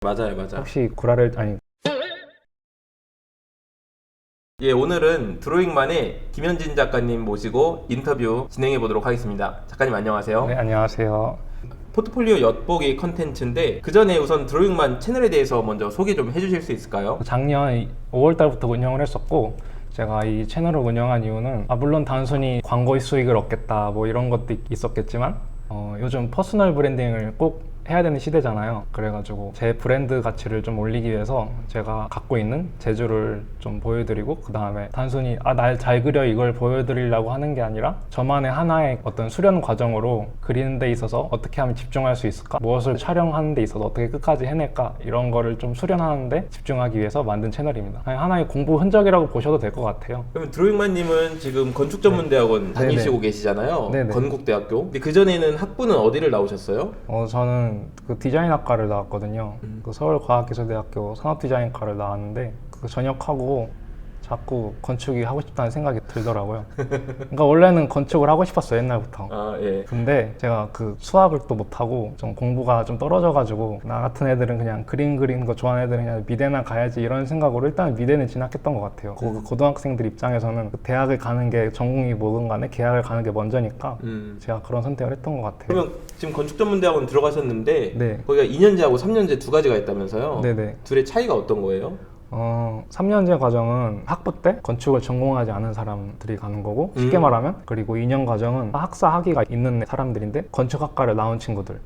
맞아요, 맞아. 혹시 구라를 아니 예, 오늘은 드로잉만의 김현진 작가님 모시고 인터뷰 진행해 보도록 하겠습니다. 작가님 안녕하세요. 네, 안녕하세요. 포트폴리오 엿보기 컨텐츠인데 그 전에 우선 드로잉만 채널에 대해서 먼저 소개 좀 해주실 수 있을까요? 작년 5월 달부터 운영을 했었고 제가 이 채널을 운영한 이유는 물론 단순히 광고의 수익을 얻겠다 뭐 이런 것도 있었겠지만 요즘 퍼스널 브랜딩을 꼭 해야 되는 시대잖아요. 그래가지고 제 브랜드 가치를 좀 올리기 위해서 제가 갖고 있는 재주를 좀 보여드리고 그 다음에 단순히 날 잘 그려 이걸 보여드리려고 하는 게 아니라 저만의 하나의 어떤 수련 과정으로 그리는 데 있어서 어떻게 하면 집중할 수 있을까, 무엇을 촬영하는 데 있어서 어떻게 끝까지 해낼까, 이런 거를 좀 수련하는 데 집중하기 위해서 만든 채널입니다. 하나의 공부 흔적이라고 보셔도 될 것 같아요. 그러면 드로잉만님은 지금 건축전문대학원 다니시고 계시잖아요. 네네. 건국대학교. 근데 그 전에는 학부는 어디를 나오셨어요? 저는 그 디자인학과를 나왔거든요. 그 서울과학기술대학교 산업디자인과를 나왔는데 그 전역하고 자꾸 건축이 하고 싶다는 생각이 들더라고요. 그러니까 원래는 건축을 하고 싶었어요, 옛날부터. 예. 근데 제가 그 수학을 또 못하고 좀 공부가 좀 떨어져가지고 나 같은 애들은 그냥 그림 그리는 거 좋아하는 애들은 그냥 미대나 가야지 이런 생각으로 일단 미대는 진학했던 것 같아요. 고등학생들 입장에서는 그 대학을 가는 게 전공이 뭐든 간에 계약을 가는 게 먼저니까 제가 그런 선택을 했던 것 같아요. 그러면 지금 건축전문대학원 들어가셨는데 네. 거기가 2년제하고 3년제 두 가지가 있다면서요? 네네. 둘의 차이가 어떤 거예요? 3년제 과정은 학부 때 건축을 전공하지 않은 사람들이 가는 거고 쉽게 말하면, 그리고 2년 과정은 학사 학위가 있는 사람들인데 건축학과를 나온 친구들.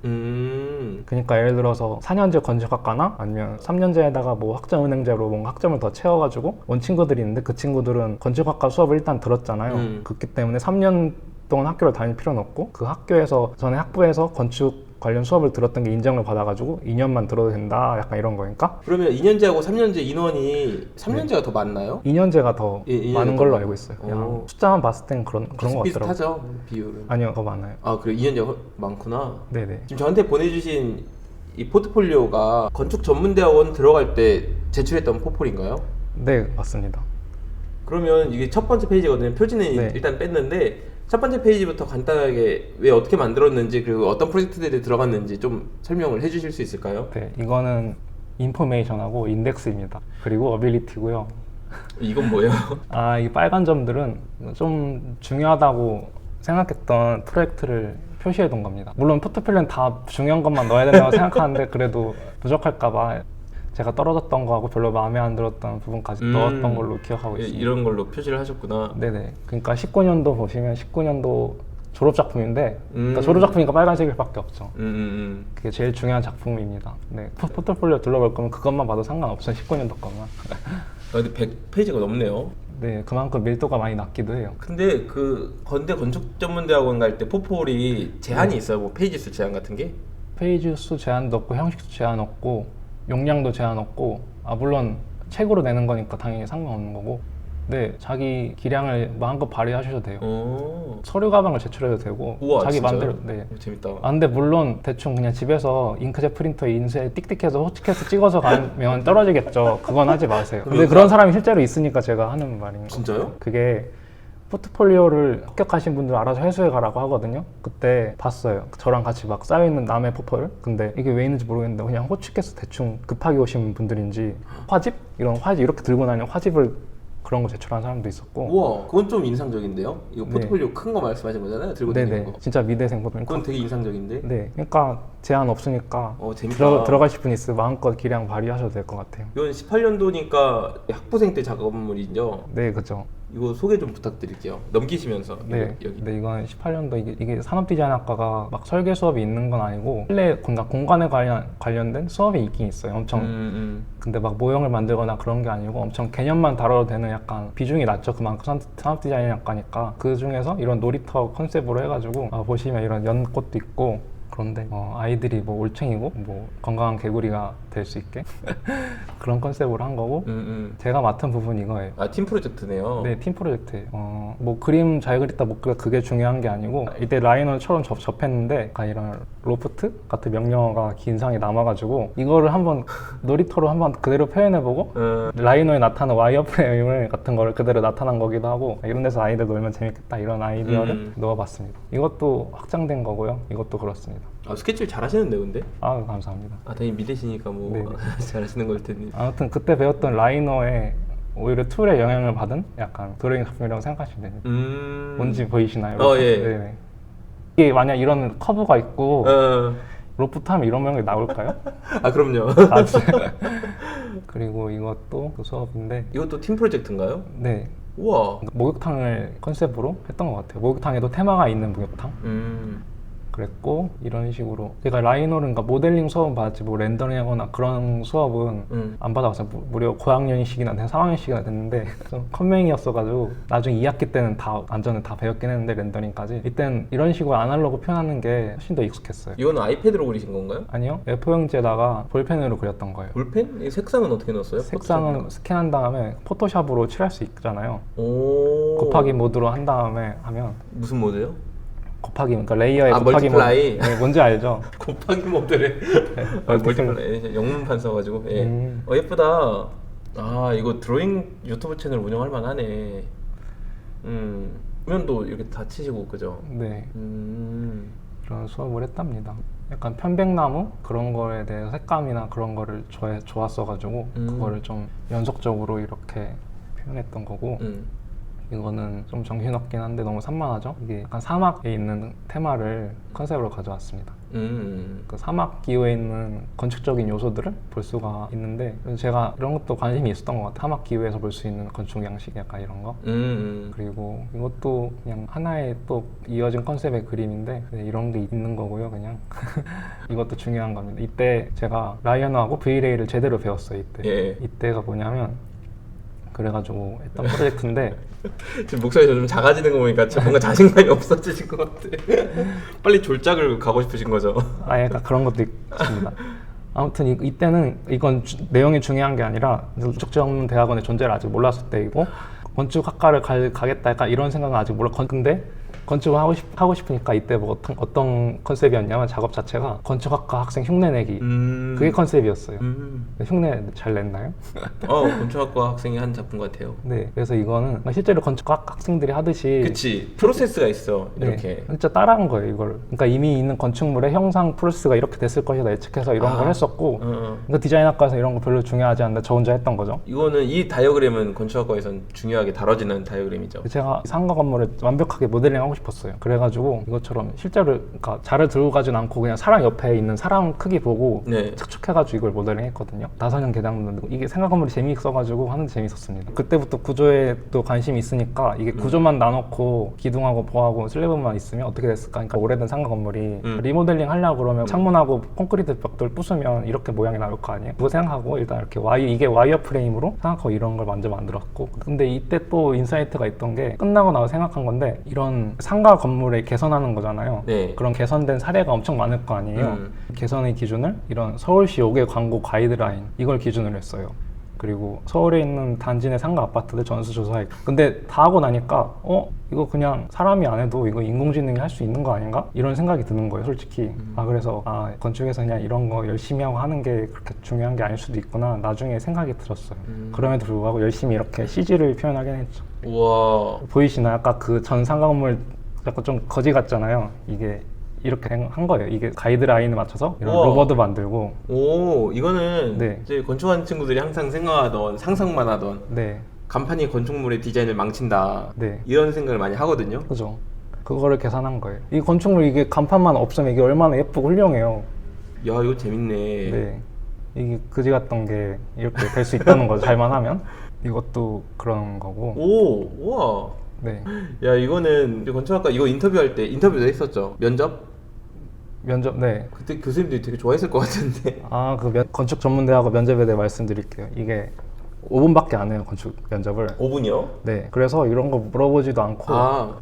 그러니까 예를 들어서 4년제 건축학과나 아니면 3년제에다가 뭐 학점은행제로 뭔가 학점을 더 채워가지고 온 친구들이 있는데 그 친구들은 건축학과 수업을 일단 들었잖아요. 그렇기 때문에 3년 동안 학교를 다닐 필요는 없고 그 학교에서 전에 학부에서 건축 관련 수업을 들었던 게 인정을 받아가지고 2년만 들어도 된다, 약간 이런 거니까. 그러면 2년제하고 3년제 인원이 3년제가 더 많나요? 2년제가 더 많은 걸로 알고 있어요. 오. 그냥 숫자만 봤을 땐 그런 거 같더라고요. 비슷하죠, 비율은. 아니요, 더 많아요. 그래, 2년제가 많구나. 네네. 지금 저한테 보내주신 이 포트폴리오가 건축 전문대학원 들어갈 때 제출했던 포폴인가요? 네, 맞습니다. 그러면 이게 첫 번째 페이지거든요. 표지는 네. 일단 뺐는데 첫 번째 페이지부터 간단하게 왜 어떻게 만들었는지 그리고 어떤 프로젝트들이 들어갔는지 좀 설명을 해주실 수 있을까요? 네, 이거는 인포메이션하고 인덱스입니다. 그리고 어빌리티고요. 이건 뭐예요? 이 빨간 점들은 좀 중요하다고 생각했던 프로젝트를 표시해 둔 겁니다. 물론 포트폴리오는 다 중요한 것만 넣어야 된다고 생각하는데 그래도 부족할까봐 제가 떨어졌던 거하고 별로 마음에 안 들었던 부분까지 넣었던 걸로 기억하고 있습니다. 이런 걸로 표시를 하셨구나. 네네. 그러니까 19년도 보시면 19년도 졸업작품인데 그러니까 졸업작품이니까 빨간색일 밖에 없죠. 그게 제일 중요한 작품입니다. 네. 포트폴리오 둘러볼 거면 그것만 봐도 상관없어요. 19년도 것만. 근데 100페이지가 넘네요. 네, 그만큼 밀도가 많이 낮기도 해요. 근데 그 건대 건축전문대학원 갈 때 포폴이 제한이 있어요? 뭐 페이지 수 제한 같은 게? 페이지 수 제한도 없고 형식 수 제한 없고 용량도 제한 없고 물론 책으로 내는 거니까 당연히 상관없는 거고, 네, 자기 기량을 마음껏 발휘하셔도 돼요. 서류 가방을 제출해도 되고. 우와, 자기 진짜요? 맘대로. 네. 재밌다. 근데 물론 대충 그냥 집에서 잉크젯 프린터에 인쇄 띡띡해서 호치케스 찍어서 가면 떨어지겠죠. 그건 하지 마세요. 근데 그런 사람이 실제로 있으니까 제가 하는 말인 거예요. 진짜요? 그게 포트폴리오를 합격하신 분들 알아서 회수해 가라고 하거든요. 그때 봤어요. 저랑 같이 막 쌓여있는 남의 포폴. 근데 이게 왜 있는지 모르겠는데 그냥 호치케스 대충 급하게 오신 분들인지 화집? 이런 화집 이렇게 들고 다니는 화집을 그런 거 제출한 사람도 있었고. 우와, 그건 좀 인상적인데요? 이거 포트폴리오 큰 거 말씀하신 거잖아요? 들고 다니는 네네. 거. 진짜 미대생 포트폴리오. 그건 되게 인상적인데? 네. 그러니까 제한 없으니까 재밌다. 들어가실 분 있으면 마음껏 기량 발휘하셔도 될 것 같아요. 이건 18년도니까 학부생 때 작업물이죠? 네, 그죠. 이거 소개 좀 부탁드릴게요. 넘기시면서. 네, 여기. 네, 이건 18년도 이게 산업디자인학과가 막 설계 수업이 있는 건 아니고 실내 공간에 관련된 수업이 있긴 있어요. 엄청. 근데 막 모형을 만들거나 그런 게 아니고 엄청 개념만 다뤄도 되는 약간 비중이 낮죠. 그만큼 산업디자인학과니까. 그 중에서 이런 놀이터 컨셉으로 해가지고 보시면 이런 연꽃도 있고. 그런데 아이들이 뭐 올챙이고 뭐 건강한 개구리가 될 수 있게 그런 컨셉으로 한 거고. 제가 맡은 부분이 이거예요. 팀 프로젝트네요. 네, 팀 프로젝트예요. 뭐 그림 잘 그렸다 못 그렸다 그게 중요한 게 아니고 이때 라이너를 처음 접했는데 약간 이런 로프트 같은 명령어가 긴 상이 남아가지고 이거를 한번 놀이터로 한번 그대로 표현해보고 라이너에 나타나는 와이어프레임 같은 거를 그대로 나타난 거기도 하고 이런 데서 아이들 놀면 재밌겠다 이런 아이디어를 넣어봤습니다. 이것도 확장된 거고요. 이것도 그렇습니다. 아 스케치를 잘하시는데 근데? 아 감사합니다. 아 당연히 미대시니까 뭐 네. 잘하시는 걸 텐데. 아무튼 그때 배웠던 라이너에 오히려 툴의 영향을 받은 약간 드로잉 작품이라고 생각하시면 됩니다. 뭔지 보이시나요? 예. 네네. 이게 만약 이런 커브가 있고 어. 로프트 하면 이런 모양이 나올까요? 아 그럼요. 아, 그리고 이것도 그 수업인데 이것도 팀 프로젝트인가요? 네 우와. 목욕탕을 컨셉으로 했던 것 같아요. 목욕탕에도 테마가 있는 목욕탕 그랬고 이런 식으로 제가 라이노를 그러니까 모델링 수업은 받았지 뭐 렌더링하거나 그런 수업은 안 받아봤어요. 무려 고학년이시기나 된 3학년씩이나 됐는데 좀 컴맹이었어가지고 나중에 2학기 때는 다 완전히 다 배웠긴 했는데 렌더링까지 이때는 이런 식으로 아날로그 표현하는 게 훨씬 더 익숙했어요. 이거는 아이패드로 그리신 건가요? 아니요 A4용지에다가 볼펜으로 그렸던 거예요. 볼펜? 이 색상은 어떻게 넣었어요? 색상은 스캔한 다음에 포토샵으로 칠할 수 있잖아요. 오. 곱하기 모드로 한 다음에 하면 무슨 모드요? 곱하기 그러니까 레이어에 아, 곱하기 멀티플라이. 모드 네, 뭔지 알죠? 곱하기 모드래. 아, 멀티플라이. 영문판 써가지고. 예. 예쁘다. 아 이거 드로잉 유튜브 채널 운영할 만하네. 화면도 이렇게 다 치시고 그죠? 네 이런 수업을 했답니다. 약간 편백나무 그런 거에 대해서 색감이나 그런 거를 좋았어가지고 그거를 좀 연속적으로 이렇게 표현했던 거고 이거는 좀 정신없긴 한데 너무 산만하죠? 이게 약간 사막에 있는 테마를 컨셉으로 가져왔습니다. 그 사막 기후에 있는 건축적인 요소들을 볼 수가 있는데 제가 이런 것도 관심이 있었던 것 같아요. 사막 기후에서 볼 수 있는 건축 양식 약간 이런 거 그리고 이것도 그냥 하나의 또 이어진 컨셉의 그림인데 이런 게 있는 거고요 그냥 이것도 중요한 겁니다. 이때 제가 라이언하고 V-Ray를 제대로 배웠어요. 이때가 뭐냐면 그래가지고 했던 프로젝트인데 지금 목소리가 좀 작아지는 거 보니까 뭔가 자신감이 없어지신 것 같아. 빨리 졸작을 가고 싶으신 거죠? 아 약간 그런 것도 있습니다. 아무튼 이때는 이건 내용이 중요한 게 아니라 건축전문대학원의 존재를 아직 몰랐을 때이고 건축학과를 가겠다 약간 이런 생각은 아직 몰랐고 근데 건축을 하고 싶으니까 이때 뭐 어떤 컨셉이었냐면 작업 자체가 건축학과 학생 흉내내기 그게 컨셉이었어요. 흉내 잘 냈나요? 건축학과 학생이 한 작품 같아요. 네, 그래서 이거는 실제로 건축학 학생들이 하듯이 그치 프로세스가 있어 이렇게. 네, 진짜 따라한 거예요 이걸. 그러니까 이미 있는 건축물의 형상 프로세스가 이렇게 됐을 것이다 예측해서 이런 걸 했었고 그러니까 디자인학과에서 이런 거 별로 중요하지 않는데 저 혼자 했던 거죠. 이거는 이 다이어그램은 건축학과에선 중요하게 다뤄지는 다이어그램이죠. 제가 상가 건물을 완벽하게 모델링하고 싶었어요. 그래가지고 이것처럼 실제로 그러니까 자를 들고 가진 않고 그냥 사람 옆에 있는 사람 크기 보고 착축해가지고 이걸 모델링했거든요. 나선형 계단 이게 상가 건물이 재미있어가지고 하는데 재밌었습니다. 그때부터 구조에 또 관심이 있으니까 이게 구조만 나놓고 기둥하고 보하고 슬래브만 있으면 어떻게 됐을까? 그러니까 오래된 상가 건물이 리모델링 하려고 그러면 창문하고 콘크리트 벽돌 부수면 이렇게 모양이 나올 거 아니에요? 그거 생각하고 일단 이렇게 이게 와이어 프레임으로 생각하고 이런 걸 먼저 만들었고 근데 이때 또 인사이트가 있던 게 끝나고 나서 생각한 건데 이런 상가 건물에 개선하는 거잖아요. 그런 개선된 사례가 엄청 많을 거 아니에요. 개선의 기준을 이런 서울시 5개 광고 가이드라인 이걸 기준으로 했어요. 그리고 서울에 있는 단지 내 상가 아파트들 전수조사했고 근데 다 하고 나니까 이거 그냥 사람이 안 해도 이거 인공지능이 할 수 있는 거 아닌가? 이런 생각이 드는 거예요 솔직히. 그래서 건축에서 그냥 이런 거 열심히 하고 하는 게 그렇게 중요한 게 아닐 수도 있구나 나중에 생각이 들었어요. 그럼에도 불구하고 열심히 이렇게 CG를 표현하긴 했죠. 우와. 보이시나요? 아까 그 전 상가 건물 약간 좀 거지 같잖아요. 이게 이렇게 한 거예요. 이게 가이드라인을 맞춰서 이런 로버도 만들고. 오, 이거는 이제 건축하는 친구들이 항상 생각하던 상상만 하던 간판이 건축물의 디자인을 망친다 이런 생각을 많이 하거든요. 그죠. 그거를 계산한 거예요. 이 건축물 이게 간판만 없으면 이게 얼마나 예쁘고 훌륭해요. 야 이거 재밌네. 이게 그지 같던 게 이렇게 될 수 있다는 거죠. 잘만 하면. 이것도 그런 거고. 오, 우와. 야 이거는 건축학과 이거 인터뷰할 때 인터뷰도 했었죠. 면접, 그때 교수님들이 되게 좋아했을 것 같은데. 그 건축 전문대학원 면접에 대해 말씀드릴게요. 이게 5분밖에 안 해요 건축 면접을. 5분이요? 네. 그래서 이런 거 물어보지도 않고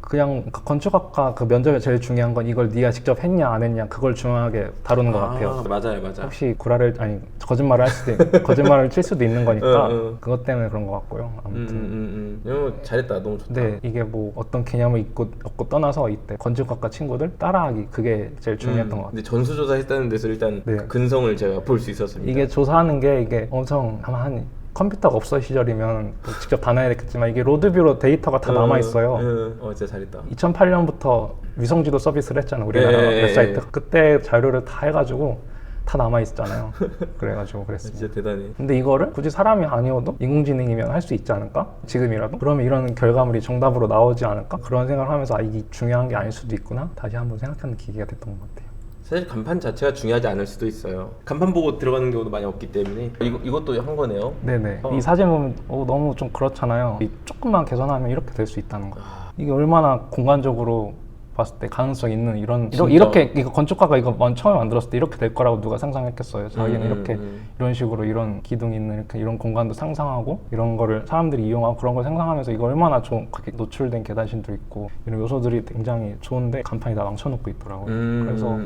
그냥 건축학과 그 면접에 제일 중요한 건 이걸 네가 직접 했냐 안 했냐 그걸 중요하게 다루는 것 같아요. 맞아요. 혹시 거짓말을 할 수도 거짓말을 칠 수도 있는 거니까 그것 때문에 그런 것 같고요. 아무튼 잘했다. 너무 좋다. 이게 뭐 어떤 개념을 있고 없고 떠나서 이때 건축학과 친구들 따라하기 그게 제일 중요했던 것 같아요. 근데 전수조사 했다는 데서 일단 그 근성을 제가 볼 수 있었습니다. 이게 조사하는 게 이게 엄청 한 컴퓨터가 없어 시절이면 또 직접 다녀야 됐겠지만 이게 로드뷰로 데이터가 다 남아있어요. 진짜 잘했다. 2008년부터 위성지도 서비스를 했잖아 우리나라 웹사이트. 그때 자료를 다 해가지고 다 남아있잖아요. 그래가지고 그랬습니다. 진짜 대단해. 근데 이거를 굳이 사람이 아니어도 인공지능이면 할 수 있지 않을까? 지금이라도? 그러면 이런 결과물이 정답으로 나오지 않을까? 그런 생각을 하면서 이게 중요한 게 아닐 수도 있구나? 다시 한번 생각하는 계기가 됐던 것 같아요. 사실 간판 자체가 중요하지 않을 수도 있어요. 간판 보고 들어가는 경우도 많이 없기 때문에 이것도 한 거네요. 네네. 이 사진 보면 너무 좀 그렇잖아요. 조금만 개선하면 이렇게 될 수 있다는 거. 이게 얼마나 공간적으로 봤을 때 가능성 있는 이렇게 이거 건축가가 이거 처음에 만들었을 때 이렇게 될 거라고 누가 상상했겠어요. 자기는 이렇게 이런 식으로 이런 기둥이 있는 이렇게 이런 공간도 상상하고 이런 거를 사람들이 이용하고 그런 걸 상상하면서 이거 얼마나 좀 노출된 계단신도 있고 이런 요소들이 굉장히 좋은데 간판이 다 망쳐놓고 있더라고요. 그래서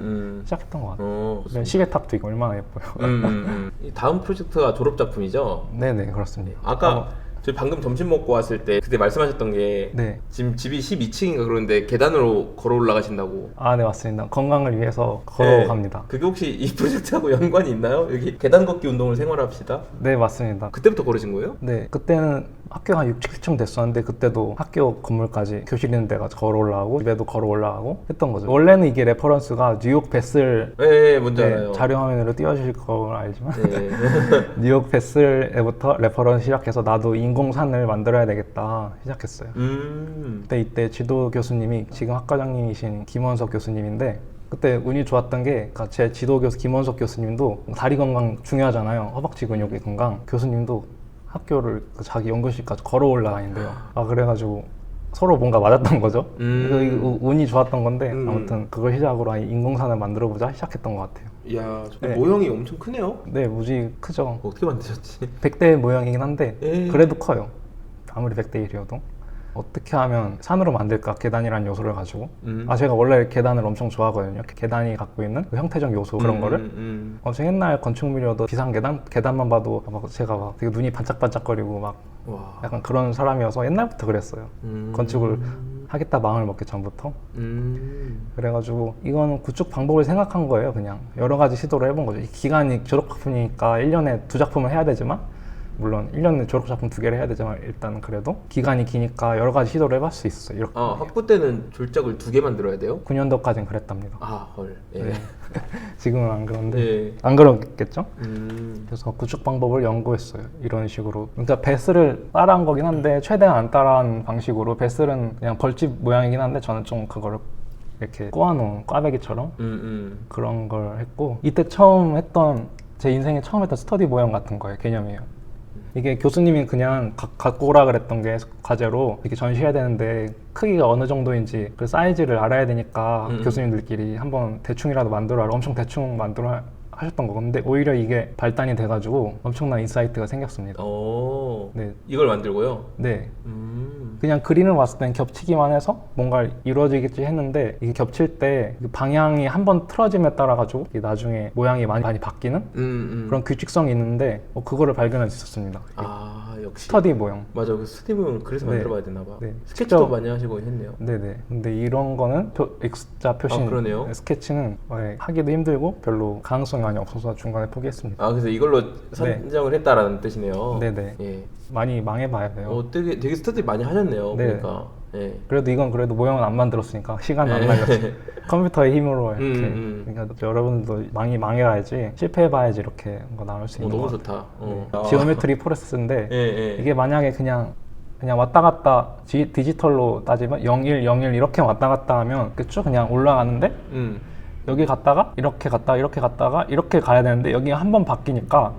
시작했던 것 같아요. 시계탑도 이거 얼마나 예뻐요. 이 다음 프로젝트가 졸업 작품이죠? 네네 그렇습니다. 아까 저희 방금 점심 먹고 왔을 때 그때 말씀하셨던 게 네. 지금 집이 12층인가 그런데 계단으로 걸어 올라가신다고. 네 맞습니다. 건강을 위해서 걸어갑니다. 그게 혹시 이 프로젝트하고 연관이 있나요? 여기 계단 걷기 운동을 생활합시다. 네 맞습니다. 그때부터 걸으신 거예요? 네 그때는 학교가 한 6, 7층 됐었는데 그때도 학교 건물까지 교실 있는 데가 걸어 올라가고 집에도 걸어 올라가고 했던 거죠. 원래는 이게 레퍼런스가 뉴욕 베슬 뭔지 알아요. 자료 화면으로 띄워주실 걸 알지만 뉴욕 베슬에부터 레퍼런스 시작해서 나도 인공산을 만들어야 되겠다 시작했어요. 그때 이때 지도 교수님이 지금 학과장님이신 김원석 교수님인데 그때 운이 좋았던 게 제 지도 교수 김원석 교수님도 다리 건강 중요하잖아요. 허벅지 근육의 건강. 교수님도 학교를 자기 연구실까지 걸어 올라가는데요. 그래가지고 서로 뭔가 맞았던 거죠. 이거 운이 좋았던 건데 아무튼 그걸 시작으로 인공산을 만들어보자 시작했던 것 같아요. 이야, 모형이 엄청 크네요? 네, 무지 크죠. 어떻게 만드셨지? 100대 모형이긴 한데 그래도 커요. 아무리 100대 1이어도. 어떻게 하면 산으로 만들까? 계단이라는 요소를 가지고 제가 원래 계단을 엄청 좋아하거든요. 계단이 갖고 있는 그 형태적 요소 그런 거를 제가 옛날 건축물이어도 계단만 봐도 제가 되게 눈이 반짝반짝거리고 막 약간 그런 사람이어서 옛날부터 그랬어요. 건축을 하겠다 마음을 먹기 전부터. 그래가지고 이거는 구축 방법을 생각한 거예요. 그냥 여러 가지 시도를 해본 거죠. 이 기간이 졸업작품이니까 1년에 2작품을 해야 되지만 물론 1년에 졸업작품 2개를 해야 되지만 일단 그래도 기간이 기니까 여러 가지 시도를 해볼 수 있어요. 이렇게. 학부 때는 졸작을 2개 만들어야 돼요? 9년도까지는 그랬답니다. 헐. 네. 지금은 안 그런데 안 그렇겠죠? 그래서 구축 방법을 연구했어요. 이런 식으로. 그러니까 베슬을 따라한 거긴 한데 최대한 안 따라한 방식으로 베슬은 그냥 벌집 모양이긴 한데 저는 좀 그거를 이렇게 꼬아놓은 꽈배기처럼 그런 걸 했고 이때 제 인생에 처음 했던 스터디 모형 같은 거예요. 개념이에요. 이게 교수님이 그냥 갖고 오라 그랬던 게 과제로 이렇게 전시해야 되는데 크기가 어느 정도인지 그 사이즈를 알아야 되니까 교수님들끼리 한번 대충이라도 만들어라 엄청 대충 만들어 하셨던 거. 근데 오히려 이게 발단이 돼가지고 엄청난 인사이트가 생겼습니다. 네. 이걸 만들고요? 네. 그냥 그림을 봤을 땐 겹치기만 해서 뭔가 이루어지겠지 했는데 이게 겹칠 때 방향이 한번 틀어짐에 따라 가지고 나중에 모양이 많이 바뀌는 그런 규칙성이 있는데 그거를 발견할 수 있었습니다. 역시 스터디 모형. 맞아, 그 스터디 모형 그래서 만들어봐야 되나 봐. 네. 스케치도 많이 하시고 했네요. 네네. 근데 이런 거는 X자 표신. 그러네요. 스케치는 하기도 힘들고 별로 가능성이 많이 없어서 중간에 포기했습니다. 그래서 이걸로 선정을 했다라는 뜻이네요. 네네. 많이 망해봐야 돼요. 되게 스터디 많이 하셨네요. 보니까. 그래도 이건 그래도 모형은 안 만들었으니까 시간은 안 날렸지. 컴퓨터의 힘으로 이렇게. 그러니까 여러분도 망해야지 실패해봐야지 이렇게 뭔가 나올 수 있는 너무 것 같아요. 좋다. 지오메트리 포레스인데 이게 만약에 그냥 왔다 갔다 디지털로 따지면 01, 01 이렇게 왔다 갔다 하면 쭉 그냥 올라가는데 여기 갔다가 이렇게 갔다가 이렇게 가야 되는데 여기가 한 번 바뀌니까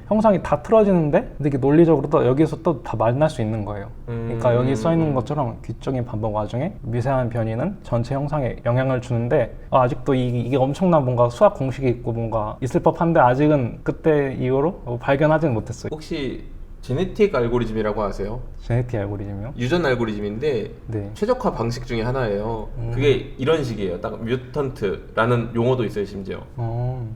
형상이 다 틀어지는데 근데 이게 논리적으로 또 여기서 또 다 만날 수 있는 거예요. 그러니까 여기 써 있는 것처럼 규적인 반복 와중에 미세한 변이는 전체 형상에 영향을 주는데 아직도 이게 엄청난 뭔가 수학 공식이 있고 뭔가 있을 법한데 아직은 그때 이후로 발견하지는 못했어요. 혹시 제네틱 알고리즘이라고 아세요? 제네틱 알고리즘이요? 유전 알고리즘인데 네. 최적화 방식 중에 하나예요. 그게 이런 식이에요. 딱 뮤턴트라는 용어도 있어요, 심지어.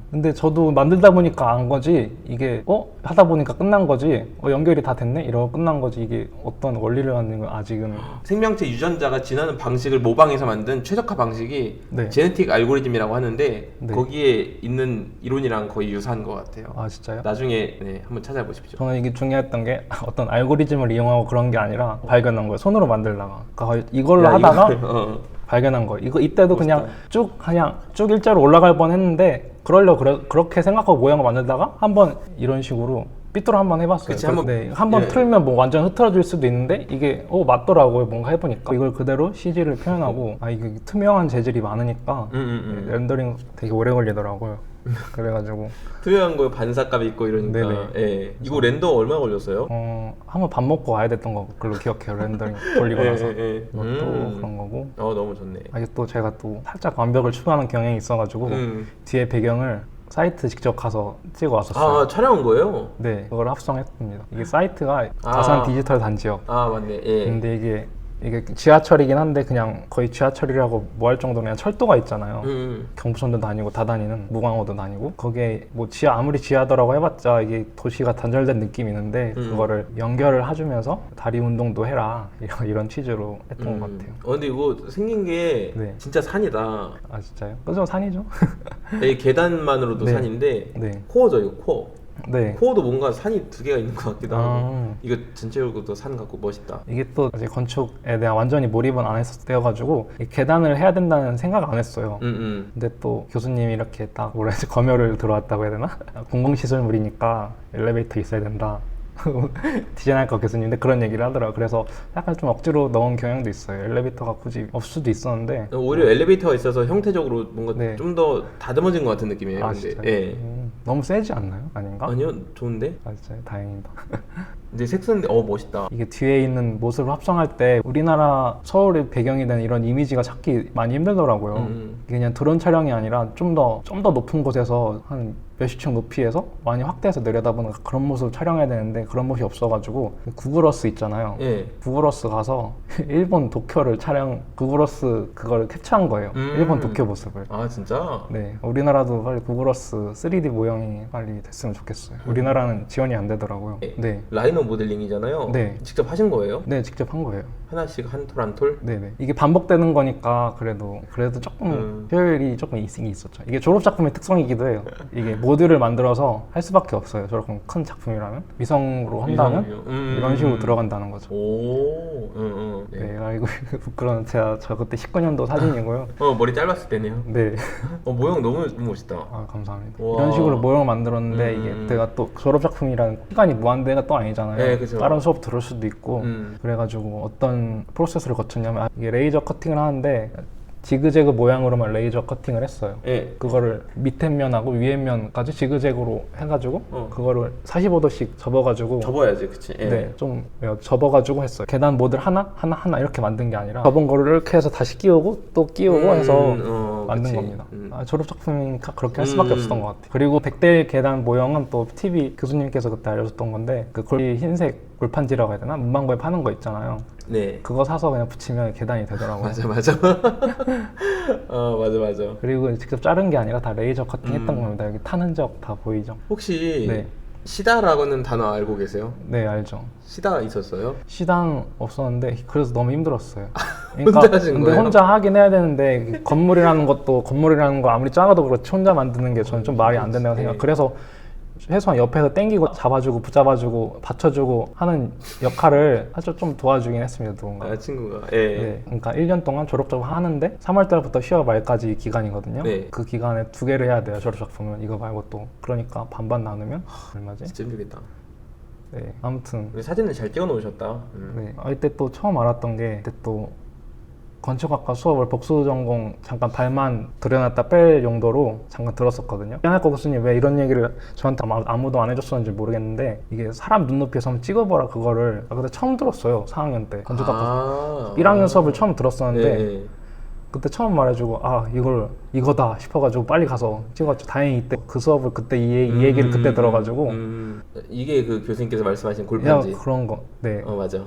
근데 저도 만들다 보니까 안 거지 이게 하다 보니까 끝난 거지 연결이 다 됐네? 이러고 끝난 거지 이게 어떤 원리를 갖는 건 아직은 생명체 유전자가 진화하는 방식을 모방해서 만든 최적화 방식이 네. 제네틱 알고리즘이라고 하는데 네. 거기에 있는 이론이랑 거의 유사한 것 같아요. 아 진짜요? 나중에 한번 찾아보십시오. 저는 이게 중요했던 게 어떤 알고리즘을 이용하고 그런 게 아니라 발견한 거예요. 손으로 만들다가. 그러니까 이걸로 하다가 발견한 거예요. 이때도 멋있다. 그냥 쭉 일자로 올라갈 뻔했는데 그렇게 생각하고 모양을 만들다가 한번 이런 식으로 삐뚤어 한번 해봤어요. 그치, 한번 예. 틀면 뭐 완전 흐트러질 수도 있는데 이게 맞더라고요. 뭔가 해보니까 이걸 그대로 CG를 표현하고 이게 투명한 재질이 많으니까 렌더링 되게 오래 걸리더라고요. 그래가지고 투명한 거에 반사값 있고 이러니까. 네네. 예. 이거 렌더 얼마 걸렸어요? 한번 밥 먹고 와야 됐던 걸로 기억해요. 렌더링 돌리고 나서 이것도 그런 거고. 너무 좋네. 이게 또 제가 또 살짝 완벽을 추구하는 경향이 있어가지고 뒤에 배경을 사이트 직접 가서 찍어 왔었어요. 촬영한 거예요? 네, 그걸 합성했습니다. 이게 사이트가 다산 디지털 단지역. 맞네. 예. 근데 이게 지하철이긴 한데 그냥 거의 지하철이라고 뭐 할 정도로 그냥 철도가 있잖아요. 경부선도 다니고 다 다니는 무광호도 다니고 거기에 뭐 아무리 지하더라고 해봤자 이게 도시가 단절된 느낌이 있는데 그거를 연결을 해주면서 다리 운동도 해라 이런 취지로 했던 것 같아요. 근데 이거 생긴 게 네. 진짜 산이다. 아 진짜요? 그죠, 산이죠. 이 계단만으로도 네. 산인데 네. 코어죠, 이거 코어. 네. 코어도 뭔가 산이 두 개가 있는 것 같기도 하고. 이거 전체적으로 산 같고 멋있다. 이게 또 아직 건축에 대한 완전히 몰입은 안 했을 때여가지고 계단을 해야 된다는 생각 안 했어요. 근데 또 교수님이 이렇게 딱 검열을 들어왔다고 해야 되나? 공공시설물이니까 엘리베이터 있어야 된다. 디자인할까 교수님인데 그런 얘기를 하더라고요. 그래서 약간 좀 억지로 넣은 경향도 있어요. 엘리베이터가 굳이 없을 수도 있었는데 오히려 엘리베이터가 있어서 형태적으로 뭔가 네. 좀 더 다듬어진 것 같은 느낌이에요. 근데. 진짜요? 예. 너무 세지 않나요? 아닌가? 아니요, 좋은데? 진짜요? 다행이다. 근데 색스인데 멋있다. 이게 뒤에 있는 모습을 합성할 때 우리나라 서울의 배경이 된 이런 이미지가 찾기 많이 힘들더라고요. 이게 그냥 드론 촬영이 아니라 좀 더 높은 곳에서 한 몇십 층 높이에서 많이 확대해서 내려다보는 그런 모습을 촬영해야 되는데 그런 모습이 없어가지고 구글어스 있잖아요. 예. 구글어스 가서 일본 도쿄를 구글어스 그걸 캡처한 거예요. 일본 도쿄 모습을. 아 진짜? 네, 우리나라도 빨리 구글어스 3D 모형이 빨리 됐으면 좋겠어요. 우리나라는 지원이 안 되더라고요. 네. 라이노 모델링이잖아요. 네. 직접 하신 거예요? 네, 직접 한 거예요. 하나씩 한 톨 한 톨? 네네. 이게 반복되는 거니까 그래도 조금 효율이 조금 있었죠. 이게 졸업 작품의 특성이기도 해요. 이게 모듈을 만들어서 할 수밖에 없어요. 저렇게 큰 작품이라면 위성으로 한다면 이런 식으로 들어간다는 거죠. 네, 아이고 부끄러운 저 그때 19년도 사진이고요. 머리 짧았을 때네요. 네. 모형 너무 멋있다. 감사합니다. 와. 이런 식으로 모형을 만들었는데 이게 내가 또 졸업 작품이라는 시간이 무한대가 또 아니잖아요. 네, 그죠. 다른 수업 들을 수도 있고 그래가지고 어떤 프로세스를 거쳤냐면 이게 레이저 커팅을 하는데 지그재그 모양으로만 레이저 커팅을 했어요. 예. 그거를 밑에 면하고 위에 면까지 지그재그로 해가지고 그거를 45도씩 접어가지고 접어야지, 그치? 예. 네, 좀 접어가지고 했어요. 계단 모듈 하나 이렇게 만든 게 아니라 접은 거를 이렇게 해서 다시 끼우고 또 끼우고 해서 만든 그치. 겁니다. 졸업 작품이니까 그렇게 할 수밖에 없었던 것 같아요. 그리고 100대 계단 모형은 또 TV 교수님께서 그때 알려줬던 건데 그 흰색 골판지라고 해야 되나? 문방구에 파는 거 있잖아요. 네. 그거 사서 그냥 붙이면 계단이 되더라고요. 맞아. 맞아. 그리고 직접 자른 게 아니라 다 레이저 커팅 했던 겁니다. 여기 탄 흔적 다 보이죠? 혹시 네. 시다라고는 단어 알고 계세요? 네, 알죠. 시다 있었어요? 시당 없었는데 그래서 너무 힘들었어요. 혼자 하신 근데 거예요? 혼자 하긴 해야 되는데 건물이라는 거 아무리 작아도 그렇지 혼자 만드는 게 저는 좀 말이 안 된다고 생각. 그래서 최소한 옆에서 땡기고 잡아주고 붙잡아주고 받쳐주고 하는 역할을 아주 좀 도와주긴 했습니다. 누군가. 친구가. 예. 네, 그러니까 1년 동안 졸업 작업 하는데 3월 달부터 10월 말까지 기간이거든요. 네. 그 기간에 2개를 해야 돼요. 졸업 작품은 이거 말고 또. 그러니까 반반 나누면 얼마지? 진짜 힘들겠다. 네, 아무튼 사진을 잘 찍어 놓으셨다. 네, 이때 또 처음 알았던 게 그때 또 건축학과 수업을 복수 전공 잠깐 발만 들여놨다 뺄 용도로 잠깐 들었었거든요. 양학과 교수님 왜 이런 얘기를 저한테 아무도 안 해줬었는지 모르겠는데 이게 사람 눈높이에서 한번 찍어보라 그거를 그때 처음 들었어요. 4학년 때 건축학과 1학년 수업을 처음 들었었는데 네. 그때 처음 말해주고 이거다 싶어가지고 빨리 가서 찍었죠. 다행히 이때 그 수업을 그때 이 얘기를 그때 들어가지고 이게 그 교수님께서 말씀하신 골판지. 그런 거. 네. 맞아.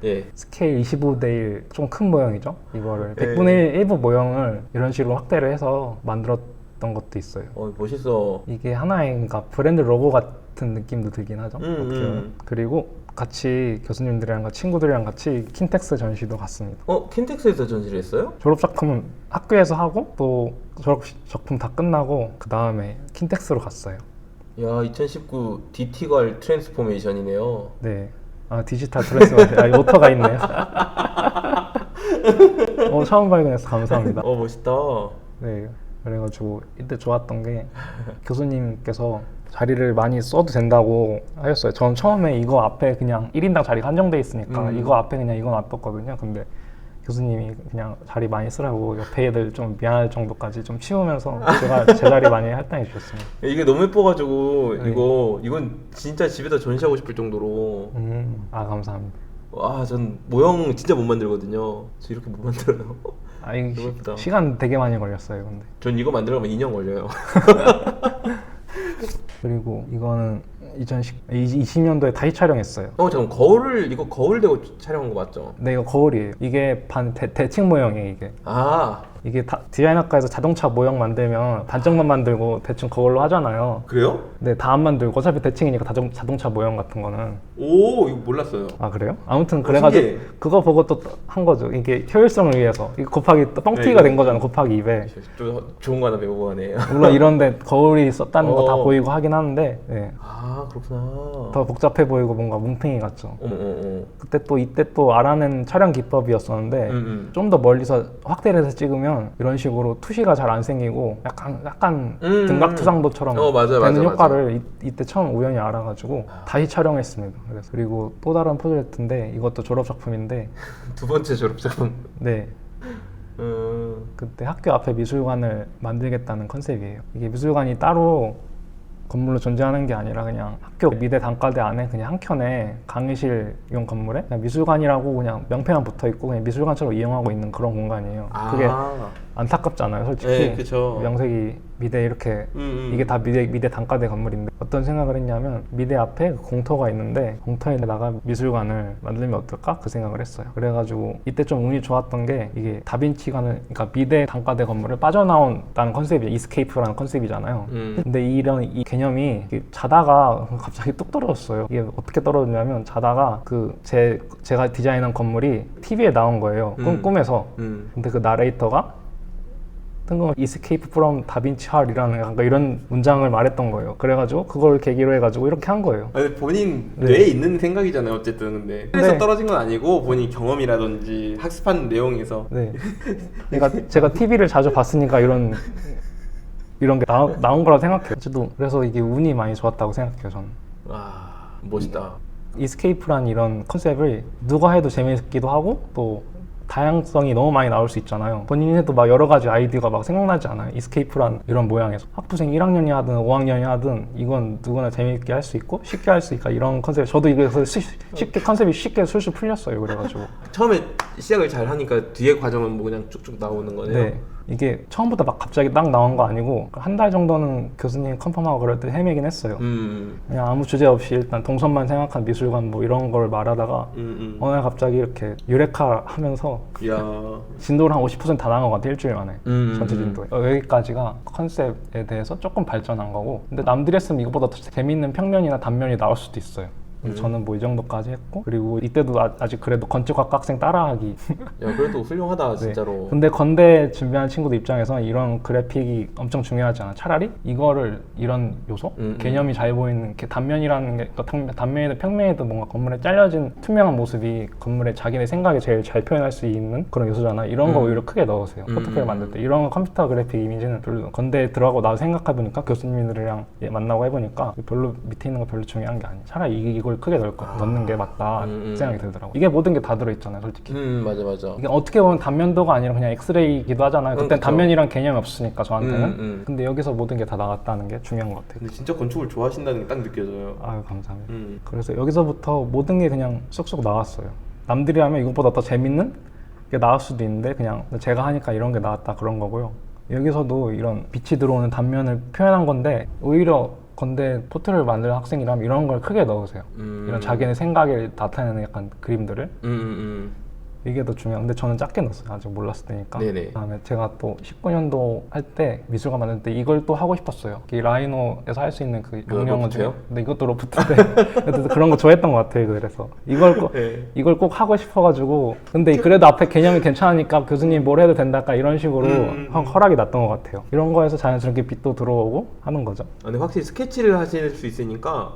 예. 스케일 25대 1 좀 큰 모형이죠. 이거를 100분의 1 일부 모형을 이런 식으로 확대를 해서 만들었던 것도 있어요. 멋있어. 이게 하나의 그러니까 브랜드 로고 같은 느낌도 들긴 하죠. 그리고 같이 교수님들이랑 친구들이랑 같이 킨텍스 전시도 갔습니다. 킨텍스에서 전시를 했어요? 졸업작품은 학교에서 하고 또 졸업작품 다 끝나고 그 다음에 킨텍스로 갔어요. 야, 2019 디티걸 트랜스포메이션이네요. 네. 디지털 트랜스포메이션. 오터가 있네요. 처음 발견해서 감사합니다. 멋있다. 네. 그래가지고 이때 좋았던 게 교수님께서 자리를 많이 써도 된다고 하셨어요. 저는 처음에 이거 앞에 그냥 1인당 자리가 한정돼 있으니까 이거 앞에 그냥 이거 놔뒀거든요. 근데 교수님이 그냥 자리 많이 쓰라고 옆에 애들 좀 미안할 정도까지 좀 치우면서 제가 제 자리 많이 할당해 주셨습니다. 이게 너무 예뻐가지고 네. 이건 진짜 집에다 전시하고 싶을 정도로. 감사합니다. 전 모형 진짜 못 만들거든요. 저 이렇게 못 만들어요. 이게 시간 되게 많이 걸렸어요. 근데 전 이거 만들려면 2년 걸려요. 그리고 이거는 2020년도에 다시 촬영했어요. 잠깐 이거 거울 대고 촬영한 거 맞죠? 네, 이거 거울이에요. 이게 대칭 모형이에요, 이게. 이게 디자인학과에서 자동차 모형 만들면 반쪽만 만들고 대충 그걸로 하잖아요. 그래요? 네, 다 안 만들고 어차피 대칭이니까 자동차 모형 같은 거는. 이거 몰랐어요. 그래요? 아무튼 그래가지고 그거 보고 또 한 거죠. 이게 효율성을 위해서. 이거 곱하기 또 뻥튀기가 된 거잖아, 곱하기 2배. 또 좋은 거 하나 배우고 가네요. 물론 이런데 거울이 썼다는 거 다 보이고 하긴 하는데. 네. 그렇구나. 더 복잡해 보이고 뭔가 뭉탱이 같죠. 이때 또 알아낸 촬영 기법이었었는데 좀 더 멀리서 확대를 해서 찍으면 이런 식으로 투시가 잘 안 생기고 약간 등각투상도처럼 되는 효과를 이때 처음 우연히 알아가지고 다시 촬영했습니다. 그리고 또 다른 프로젝트인데 이것도 졸업작품인데 두 번째 졸업작품. 네. 그때 학교 앞에 미술관을 만들겠다는 컨셉이에요. 이게 미술관이 따로 건물로 존재하는 게 아니라 그냥 학교 미대 단과대 안에 그냥 한 켠에 강의실용 건물에 그냥 미술관이라고 그냥 명패만 붙어 있고 그냥 미술관처럼 이용하고 있는 그런 공간이에요. 그게 안타깝잖아요, 솔직히. 네, 그쵸. 명색이 미대 이렇게 이게 다 미대 단과대 건물인데 어떤 생각을 했냐면 미대 앞에 공터가 있는데 공터에다가 미술관을 만들면 어떨까? 그 생각을 했어요. 그래가지고 이때 좀 운이 좋았던 게 이게 다빈치가는 그러니까 미대 단과대 건물을 빠져나온다는 컨셉이 이스케이프라는 컨셉이잖아요. 근데 이 개념이 자다가 갑자기 뚝 떨어졌어요. 이게 어떻게 떨어졌냐면 자다가 제가 디자인한 건물이 TV에 나온 거예요. 꿈에서. 근데 그 나레이터가 뜬금없이 Escape from Da Vinci Hall이라는 약간 이런 문장을 말했던 거예요. 그래가지고 그걸 계기로 해가지고 이렇게 한 거예요. 본인 뇌에 있는 생각이잖아요, 어쨌든. 근데 그래서 떨어진 건 아니고 본인 경험이라든지 학습한 내용에서. 네. 그러니까 제가 TV를 자주 봤으니까 이런 게 나온 거라고 생각해요. 어쨌든 그래서 이게 운이 많이 좋았다고 생각해요, 저는. 멋있다. 이스케이프란 이런 컨셉을 누가 해도 재미있기도 하고 또 다양성이 너무 많이 나올 수 있잖아요. 본인이 해도 막 여러 가지 아이디어가 막 생각나지 않아요. 이스케이프란 이런 모양에서 학부생 1학년이 하든 5학년이 하든 이건 누구나 재미있게 할 수 있고 쉽게 할 수 있다 이런 컨셉. 저도 이거에서 컨셉이 쉽게 술술 풀렸어요. 그래가지고 처음에 시작을 잘 하니까 뒤에 과정은 뭐 그냥 쭉쭉 나오는 거네요. 네. 이게 처음부터 막 갑자기 딱 나온 거 아니고 한 달 정도는 교수님 컨펌하고 그럴 때 헤매긴 했어요. 그냥 아무 주제 없이 일단 동선만 생각한 미술관 뭐 이런 걸 말하다가 어느 날 갑자기 이렇게 유레카 하면서 진도를 한 50% 다 나간 것 같아요. 일주일 만에 전체 진도에. 여기까지가 컨셉에 대해서 조금 발전한 거고 근데 남들이 했으면 이것보다 더 재밌는 평면이나 단면이 나올 수도 있어요. 저는 뭐 이 정도까지 했고 그리고 이때도 아직 그래도 건축학과 학생 따라하기 그래도 훌륭하다 진짜로. 네. 근데 건대 준비하는 친구들 입장에서는 이런 그래픽이 엄청 중요하지 않아. 차라리 이거를 이런 요소? 개념이 잘 보이는 단면이라는 게 단면이든 평면이든 뭔가 건물에 잘려진 투명한 모습이 건물에 자기네 생각에 제일 잘 표현할 수 있는 그런 요소잖아. 이런 거 오히려 크게 넣으세요. 포트폴리오 만들 때 이런 컴퓨터 그래픽 이미지는 별로 건대에 들어가고 나서 생각해보니까 교수님들이랑 만나고 해보니까 별로 밑에 있는 거 별로 중요한 게 아니야. 차라리 이걸 크게 넣는 게 맞다 생각이 들더라고. 이게 모든 게 다 들어있잖아요, 솔직히. 맞아. 이게 어떻게 보면 단면도가 아니라 그냥 엑스레이기도 하잖아요. 그땐 단면이란 개념이 없으니까 저한테는. 근데 여기서 모든 게 다 나왔다는 게 중요한 것 같아요. 근데 진짜 건축을 좋아하신다는 게 딱 느껴져요. 아유, 감사합니다. 그래서 여기서부터 모든 게 그냥 쏙쏙 나왔어요. 남들이 하면 이것보다 더 재밌는 게 나을 수도 있는데 그냥 제가 하니까 이런 게 나왔다 그런 거고요. 여기서도 이런 빛이 들어오는 단면을 표현한 건데 오히려 건대 포트를 만드는 학생이라면 이런 걸 크게 넣으세요. 이런 자기네 생각을 나타내는 약간 그림들을 이게 더 중요한데 저는 작게 넣었어요. 아직 몰랐을 때니까. 네네. 그다음에 제가 또 19년도 할 때 미술관 만들 때 이걸 또 하고 싶었어요. 이 라이노에서 할 수 있는 그 명령어 중에. 근데 이것도 로프트인데 그런 거 좋아했던 것 같아요. 그래서 이걸 꼭 하고 싶어가지고 근데 그래도 앞에 개념이 괜찮으니까 교수님 뭘 해도 된다 약간 이런 식으로 허락이 났던 것 같아요. 이런 거에서 자연스럽게 빛도 들어오고 하는 거죠. 근데 확실히 스케치를 하실 수 있으니까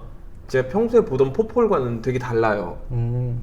제가 평소에 보던 포폴과는 되게 달라요.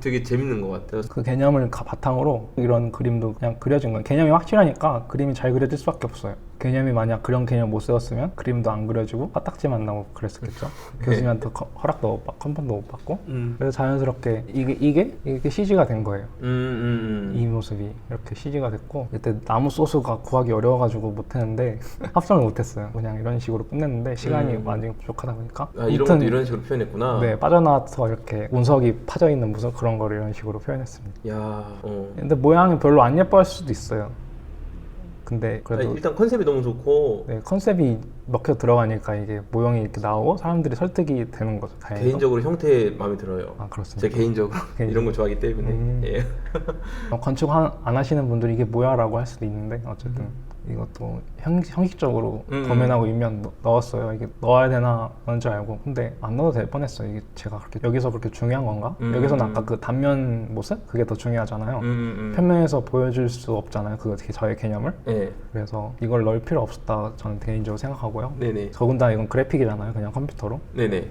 되게 재밌는 것 같아요. 그 개념을 바탕으로 이런 그림도 그냥 그려진 거예요. 개념이 확실하니까 그림이 잘 그려질 수밖에 없어요. 개념이 만약 그런 개념 못 세웠으면 그림도 안 그려지고 화딱지만 나오고 그랬었겠죠. 교수님한테 허락도 못 받고 컨펌도 못 받고 그래서 자연스럽게 이게 CG가 된 거예요. 이 모습이 이렇게 CG가 됐고 그때 나무 소스가 구하기 어려워가지고 못했는데 합성을 못했어요. 그냥 이런 식으로 끝냈는데 시간이 많이 부족하다 보니까 이런 것도 이런 식으로 표현했구나. 네, 빠져나와서 이렇게 운석이 파져 있는 무슨 그런 거를 이런 식으로 표현했습니다. 근데 모양이 별로 안 예뻐할 수도 있어요. 근데 그래도 일단 컨셉이 너무 좋고 네, 컨셉이 먹혀 들어가니까 이게 모형이 이렇게 나오고 사람들이 설득이 되는 거죠. 다행히도. 개인적으로 형태 마음에 들어요. 그렇습니다. 제 개인적으로 이런 거 좋아하기 때문에. 예. 건축 안 하시는 분들이 이게 뭐야라고 할 수도 있는데 어쨌든 이것도 형식적으로 도면하고 인면 넣었어요. 이게 넣어야 되나 그런 줄 알고 근데 안 넣어도 될 뻔했어요. 이게 제가 여기서 그렇게 중요한 건가? 여기서는 아까 그 단면 모습? 그게 더 중요하잖아요. 평면에서 보여줄 수 없잖아요. 그거 저의 개념을. 네. 그래서 이걸 넣을 필요 없었다 저는 개인적으로 생각하고요. 네네. 더군다나 이건 그래픽이잖아요. 그냥 컴퓨터로. 네네.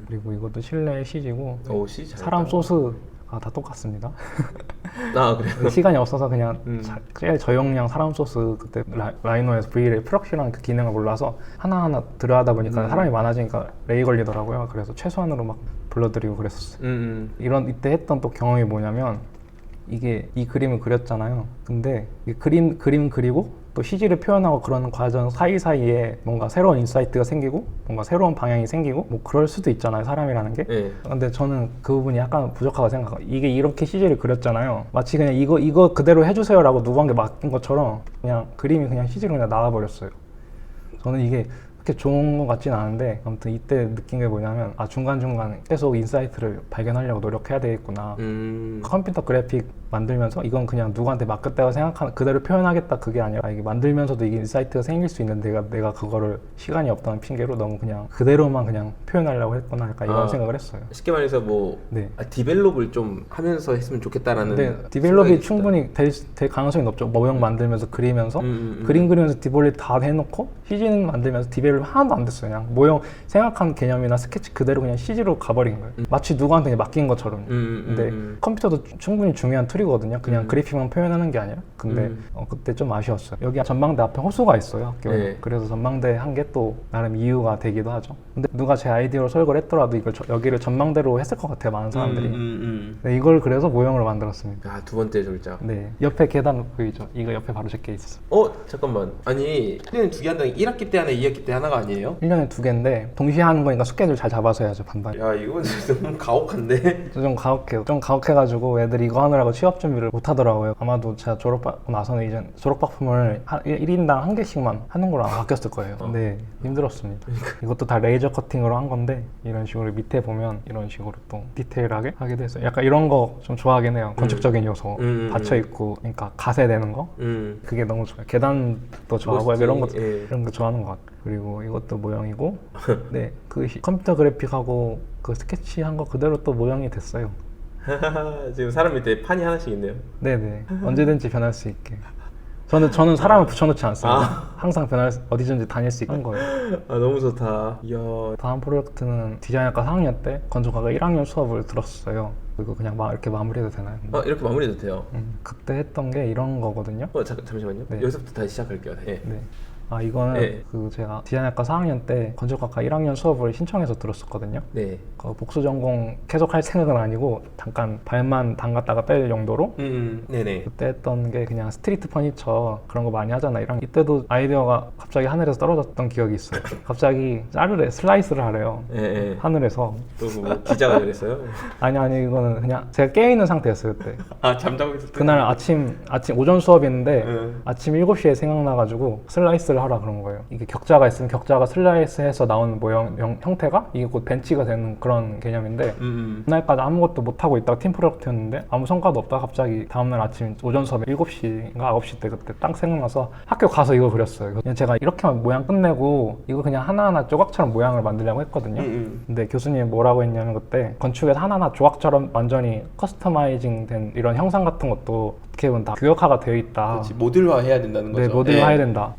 그리고 이것도 실내 CG고 CG 사람 소스 다 똑같습니다. 그래요? 시간이 없어서 그냥 제일 저용량 사람 소스 그때 라이노에서 Vray 프럭시라는 그 기능을 몰라서 하나하나 들어가다 보니까 사람이 많아지니까 레이 걸리더라고요. 그래서 최소한으로 막 불러드리고 그랬었어요. 이때 했던 또 경험이 뭐냐면 이 그림을 그렸잖아요. 근데 이 그림 그리고 또 CG를 표현하고 그런 과정 사이사이에 뭔가 새로운 인사이트가 생기고 뭔가 새로운 방향이 생기고 뭐 그럴 수도 있잖아요. 사람이라는 게. 근데 저는 그 부분이 약간 부족하다고 생각해요. 이게 이렇게 CG를 그렸잖아요. 마치 그냥 이거 그대로 해주세요 라고 누구한테 맡긴 것처럼 그냥 그림이 그냥 CG로 그냥 나와버렸어요. 저는 이게 그렇게 좋은 것 같진 않은데 아무튼 이때 느낀 게 뭐냐면 중간중간 계속 인사이트를 발견하려고 노력해야 되겠구나. 컴퓨터 그래픽 만들면서 이건 그냥 누구한테 맡겼다고 생각하는 그대로 표현하겠다 그게 아니라 이게 만들면서도 이게 인사이트가 생길 수 있는데 내가 그거를 시간이 없다는 핑계로 너무 그냥 그대로만 그냥 표현하려고 했구나 약간 이런 생각을 했어요. 쉽게 말해서 디벨롭을 좀 하면서 했으면 좋겠다라는 디벨롭이 충분히 될 가능성이 높죠. 모형 만들면서 그리면서 그림 그리면서 디벨롭 다 해놓고 CG는 만들면서 디벨롭 하나도 안 됐어요. 그냥 모형 생각한 개념이나 스케치 그대로 그냥 CG로 가버린 거예요. 마치 누구한테 맡긴 것처럼. 근데 컴퓨터도 충분히 중요한 툴이거든요. 그냥 그래픽만 표현하는 게 아니라. 근데 그때 좀 아쉬웠어요. 여기 전망대 앞에 호수가 있어요. 학교에. 그래서 전망대 한 게 또 나름 이유가 되기도 하죠. 근데 누가 제 아이디어로 설계를 했더라도 여기를 전망대로 했을 것 같아요. 많은 사람들이. 네, 이걸 그래서 모형으로 만들었습니다. 두 번째 졸작. 네, 옆에 계단 보이죠? 이거 옆에 바로 제게 있었어요. 잠깐만. 아니 1년에 2개 한다는 1학기 때 하나 2학기 때 하나가 아니에요? 1년에 2개인데 동시에 하는 거니까 스케줄 잘 잡아서 해야죠. 반반. 이건 너무 가혹한데? 좀 가혹해요. 좀 가혹해가지고 애들이 이거 하느라고 취업 준비를 못 하더라고요. 아마도 제가 졸업하고 나서는 이제 졸업박품을 1인당 1개씩만 하는 걸로 바뀌었을 거예요. 근데 힘들었습니다. 이것도 다 레이저 커팅으로 한 건데 이런 식으로 밑에 보면 이런 식으로 또 디테일하게 하게 돼서 약간 이런 거 좀 좋아하긴 해요. 건축적인 요소 받쳐있고 그러니까 가세되는 거 그게 너무 좋아요. 계단도 좋아하고 이런 거 좋아하는 것 같아요. 그리고 이것도 모형이고 네, 그 컴퓨터 그래픽하고 그 스케치한 거 그대로 또 모형이 됐어요. 지금 사람 밑에 판이 하나씩 있네요. 네네. 언제든지 변할 수 있게. 저는 사람을 붙여놓지 않습니다. 항상 어디든지 다닐 수 있게 한 거예요. 너무 좋다. 이야. 다음 프로젝트는 디자인학과 4학년 때 건축학과 1학년 수업을 들었어요. 그리고 그냥 이렇게 마무리해도 되나요? 이렇게 마무리해도 돼요. 그때 했던 게 이런 거거든요. 잠시만요. 네. 여기서부터 다시 시작할게요. 네. 아 이거는 네. 그 제가 디자인학과 4학년 때 건축학과 1학년 수업을 신청해서 들었었거든요. 네. 그 복수 전공 계속 할 생각은 아니고 잠깐 발만 담갔다가 뺄 용도로 네네. 그때 했던 게 그냥 스트리트 퍼니처 그런 거 많이 하잖아. 이때도 아이디어가 갑자기 하늘에서 떨어졌던 기억이 있어요. 갑자기 자르래 슬라이스를 하래요. 네. 하늘에서. 또 뭐 기자가 그랬어요? 아니 이거는 그냥 제가 깨 있는 상태였어요 그때. 아 잠자고 있을 때? 그날 아침 오전 수업인데 네. 아침 7시에 생각나가지고 슬라이스를 하라 그런 거예요. 이게 격자가 있으면 격자가 슬라이스해서 나오는 모형 형태가 이게 곧 벤치가 되는 그런 개념인데 그날까지 아무것도 못하고 있다가 팀 프로젝트였는데 아무 성과도 없다가 갑자기 다음날 아침 오전 수업에 7시인가 9시 때 그때 딱 생각나서 학교 가서 이거 그렸어요. 그냥 제가 이렇게만 모양 끝내고 이거 그냥 하나하나 조각처럼 모양을 만들려고 했거든요. 근데 교수님이 뭐라고 했냐면 그때 건축에서 하나하나 조각처럼 완전히 커스터마이징 된 이런 형상 같은 것도 어떻게 보면 다 규격화가 되어 있다. 그렇지, 모듈화 해야 된다는 거죠. 네, 모듈화 네. 해야 된다.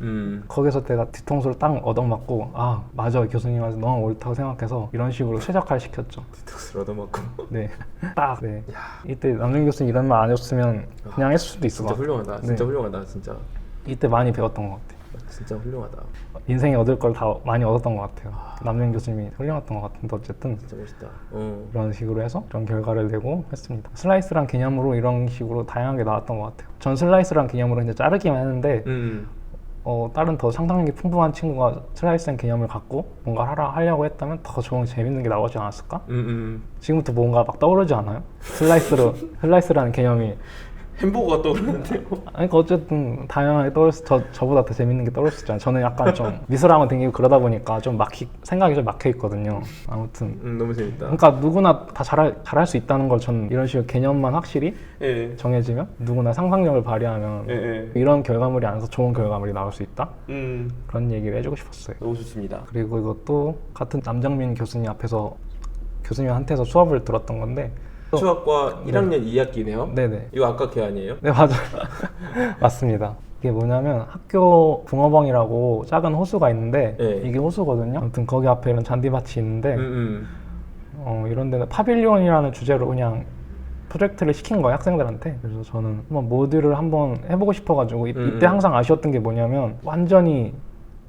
거기서 내가 뒤통수를 딱 얻어맞고 아 맞아 교수님한테 너무 옳다고 생각해서 이런 식으로 최적화를 시켰죠. 뒤통수를 얻어맞고. 네, 딱 네. 이때 남준 교수님 이런 말 안 해줬으면 그냥 했을 수도 있을 것 진짜 같아요. 훌륭하다. 진짜 훌륭하다. 진짜. 이때 많이 배웠던 것 같아요. 진짜 훌륭하다. 인생에 얻을 걸 다 많이 얻었던 것 같아요. 남준 교수님이 훌륭했던 것 같은데 어쨌든 진짜 멋있다. 이런 식으로 해서 이런 결과를 내고 했습니다. 슬라이스란 개념으로 이런 식으로 다양하게 나왔던 것 같아요. 전 슬라이스란 개념으로 이제 자르기만 했는데 다른 더 상상력이 풍부한 친구가 슬라이스란 개념을 갖고 뭔가 하려고 했다면 더 좋은 재밌는 게 나오지 않았을까? 지금부터 뭔가 막 떠오르지 않아요? 슬라이스라는 개념이 햄버거가 떠오르는데요. 아니, 그러니까 어쨌든 다양하게 저보다 더 재밌는 게 떠올 수 있잖아요. 저는 약간 좀 미술학원 다니고 그러다 보니까 좀 생각이 좀 막혀 있거든요. 아무튼 너무 재밌다. 그러니까 누구나 다 잘할 수 있다는 걸 저는 이런 식으로 개념만 확실히 예. 정해지면 누구나 상상력을 발휘하면 예. 이런 결과물이 안에서 좋은 결과물이 나올 수 있다. 음. 그런 얘기를 해주고 싶었어요. 너무 좋습니다. 그리고 이것도 같은 남정민 교수님 앞에서 교수님한테서 수업을 들었던 건데 건축학과 1학년 2학기네요. 네네. 이거 아까 걔 아니에요? 네 맞아요. 맞습니다. 이게 뭐냐면 학교 붕어벙이라고 작은 호수가 있는데 네. 이게 호수거든요. 아무튼 거기 앞에 이런 잔디밭이 있는데 이런 데는 파빌리온이라는 주제로 그냥 프로젝트를 시킨 거예요 학생들한테. 그래서 저는 한번 모듈을 한번 해보고 싶어가지고 이때 항상 아쉬웠던 게 뭐냐면 완전히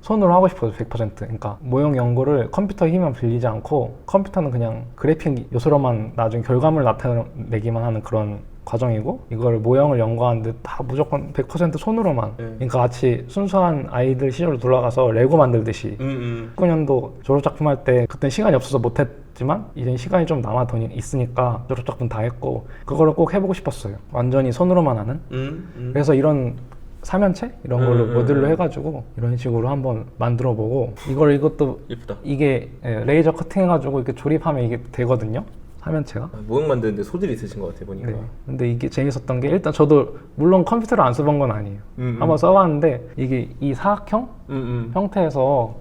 손으로 하고 싶어요 100%. 그러니까 모형 연구를 컴퓨터 힘만 빌리지 않고 컴퓨터는 그냥 그래픽 요소로만 나중에 결과물을 나타내기만 하는 그런 과정이고 이걸 모형을 연구하는데 다 무조건 100% 손으로만. 그러니까 같이 순수한 아이들 시절로 돌아가서 레고 만들듯이 19년도 졸업작품 할 때 그때 시간이 없어서 못했지만 이제 시간이 좀 남아 있으니까 졸업작품 다 했고 그거를 꼭 해보고 싶었어요. 완전히 손으로만 하는. 그래서 이런 사면체 이런 걸로 모듈로 해가지고 이런 식으로 한번 만들어보고 이것도 예쁘다. 이게 레이저 커팅해가지고 이렇게 조립하면 이게 되거든요. 사면체가. 모형 만드는데 소질이 있으신 것 같아 보니까. 네. 근데 이게 재밌었던 게 일단 저도 물론 컴퓨터를 안 써본 건 아니에요. 한번 써봤는데 이게 이 사각형 형태에서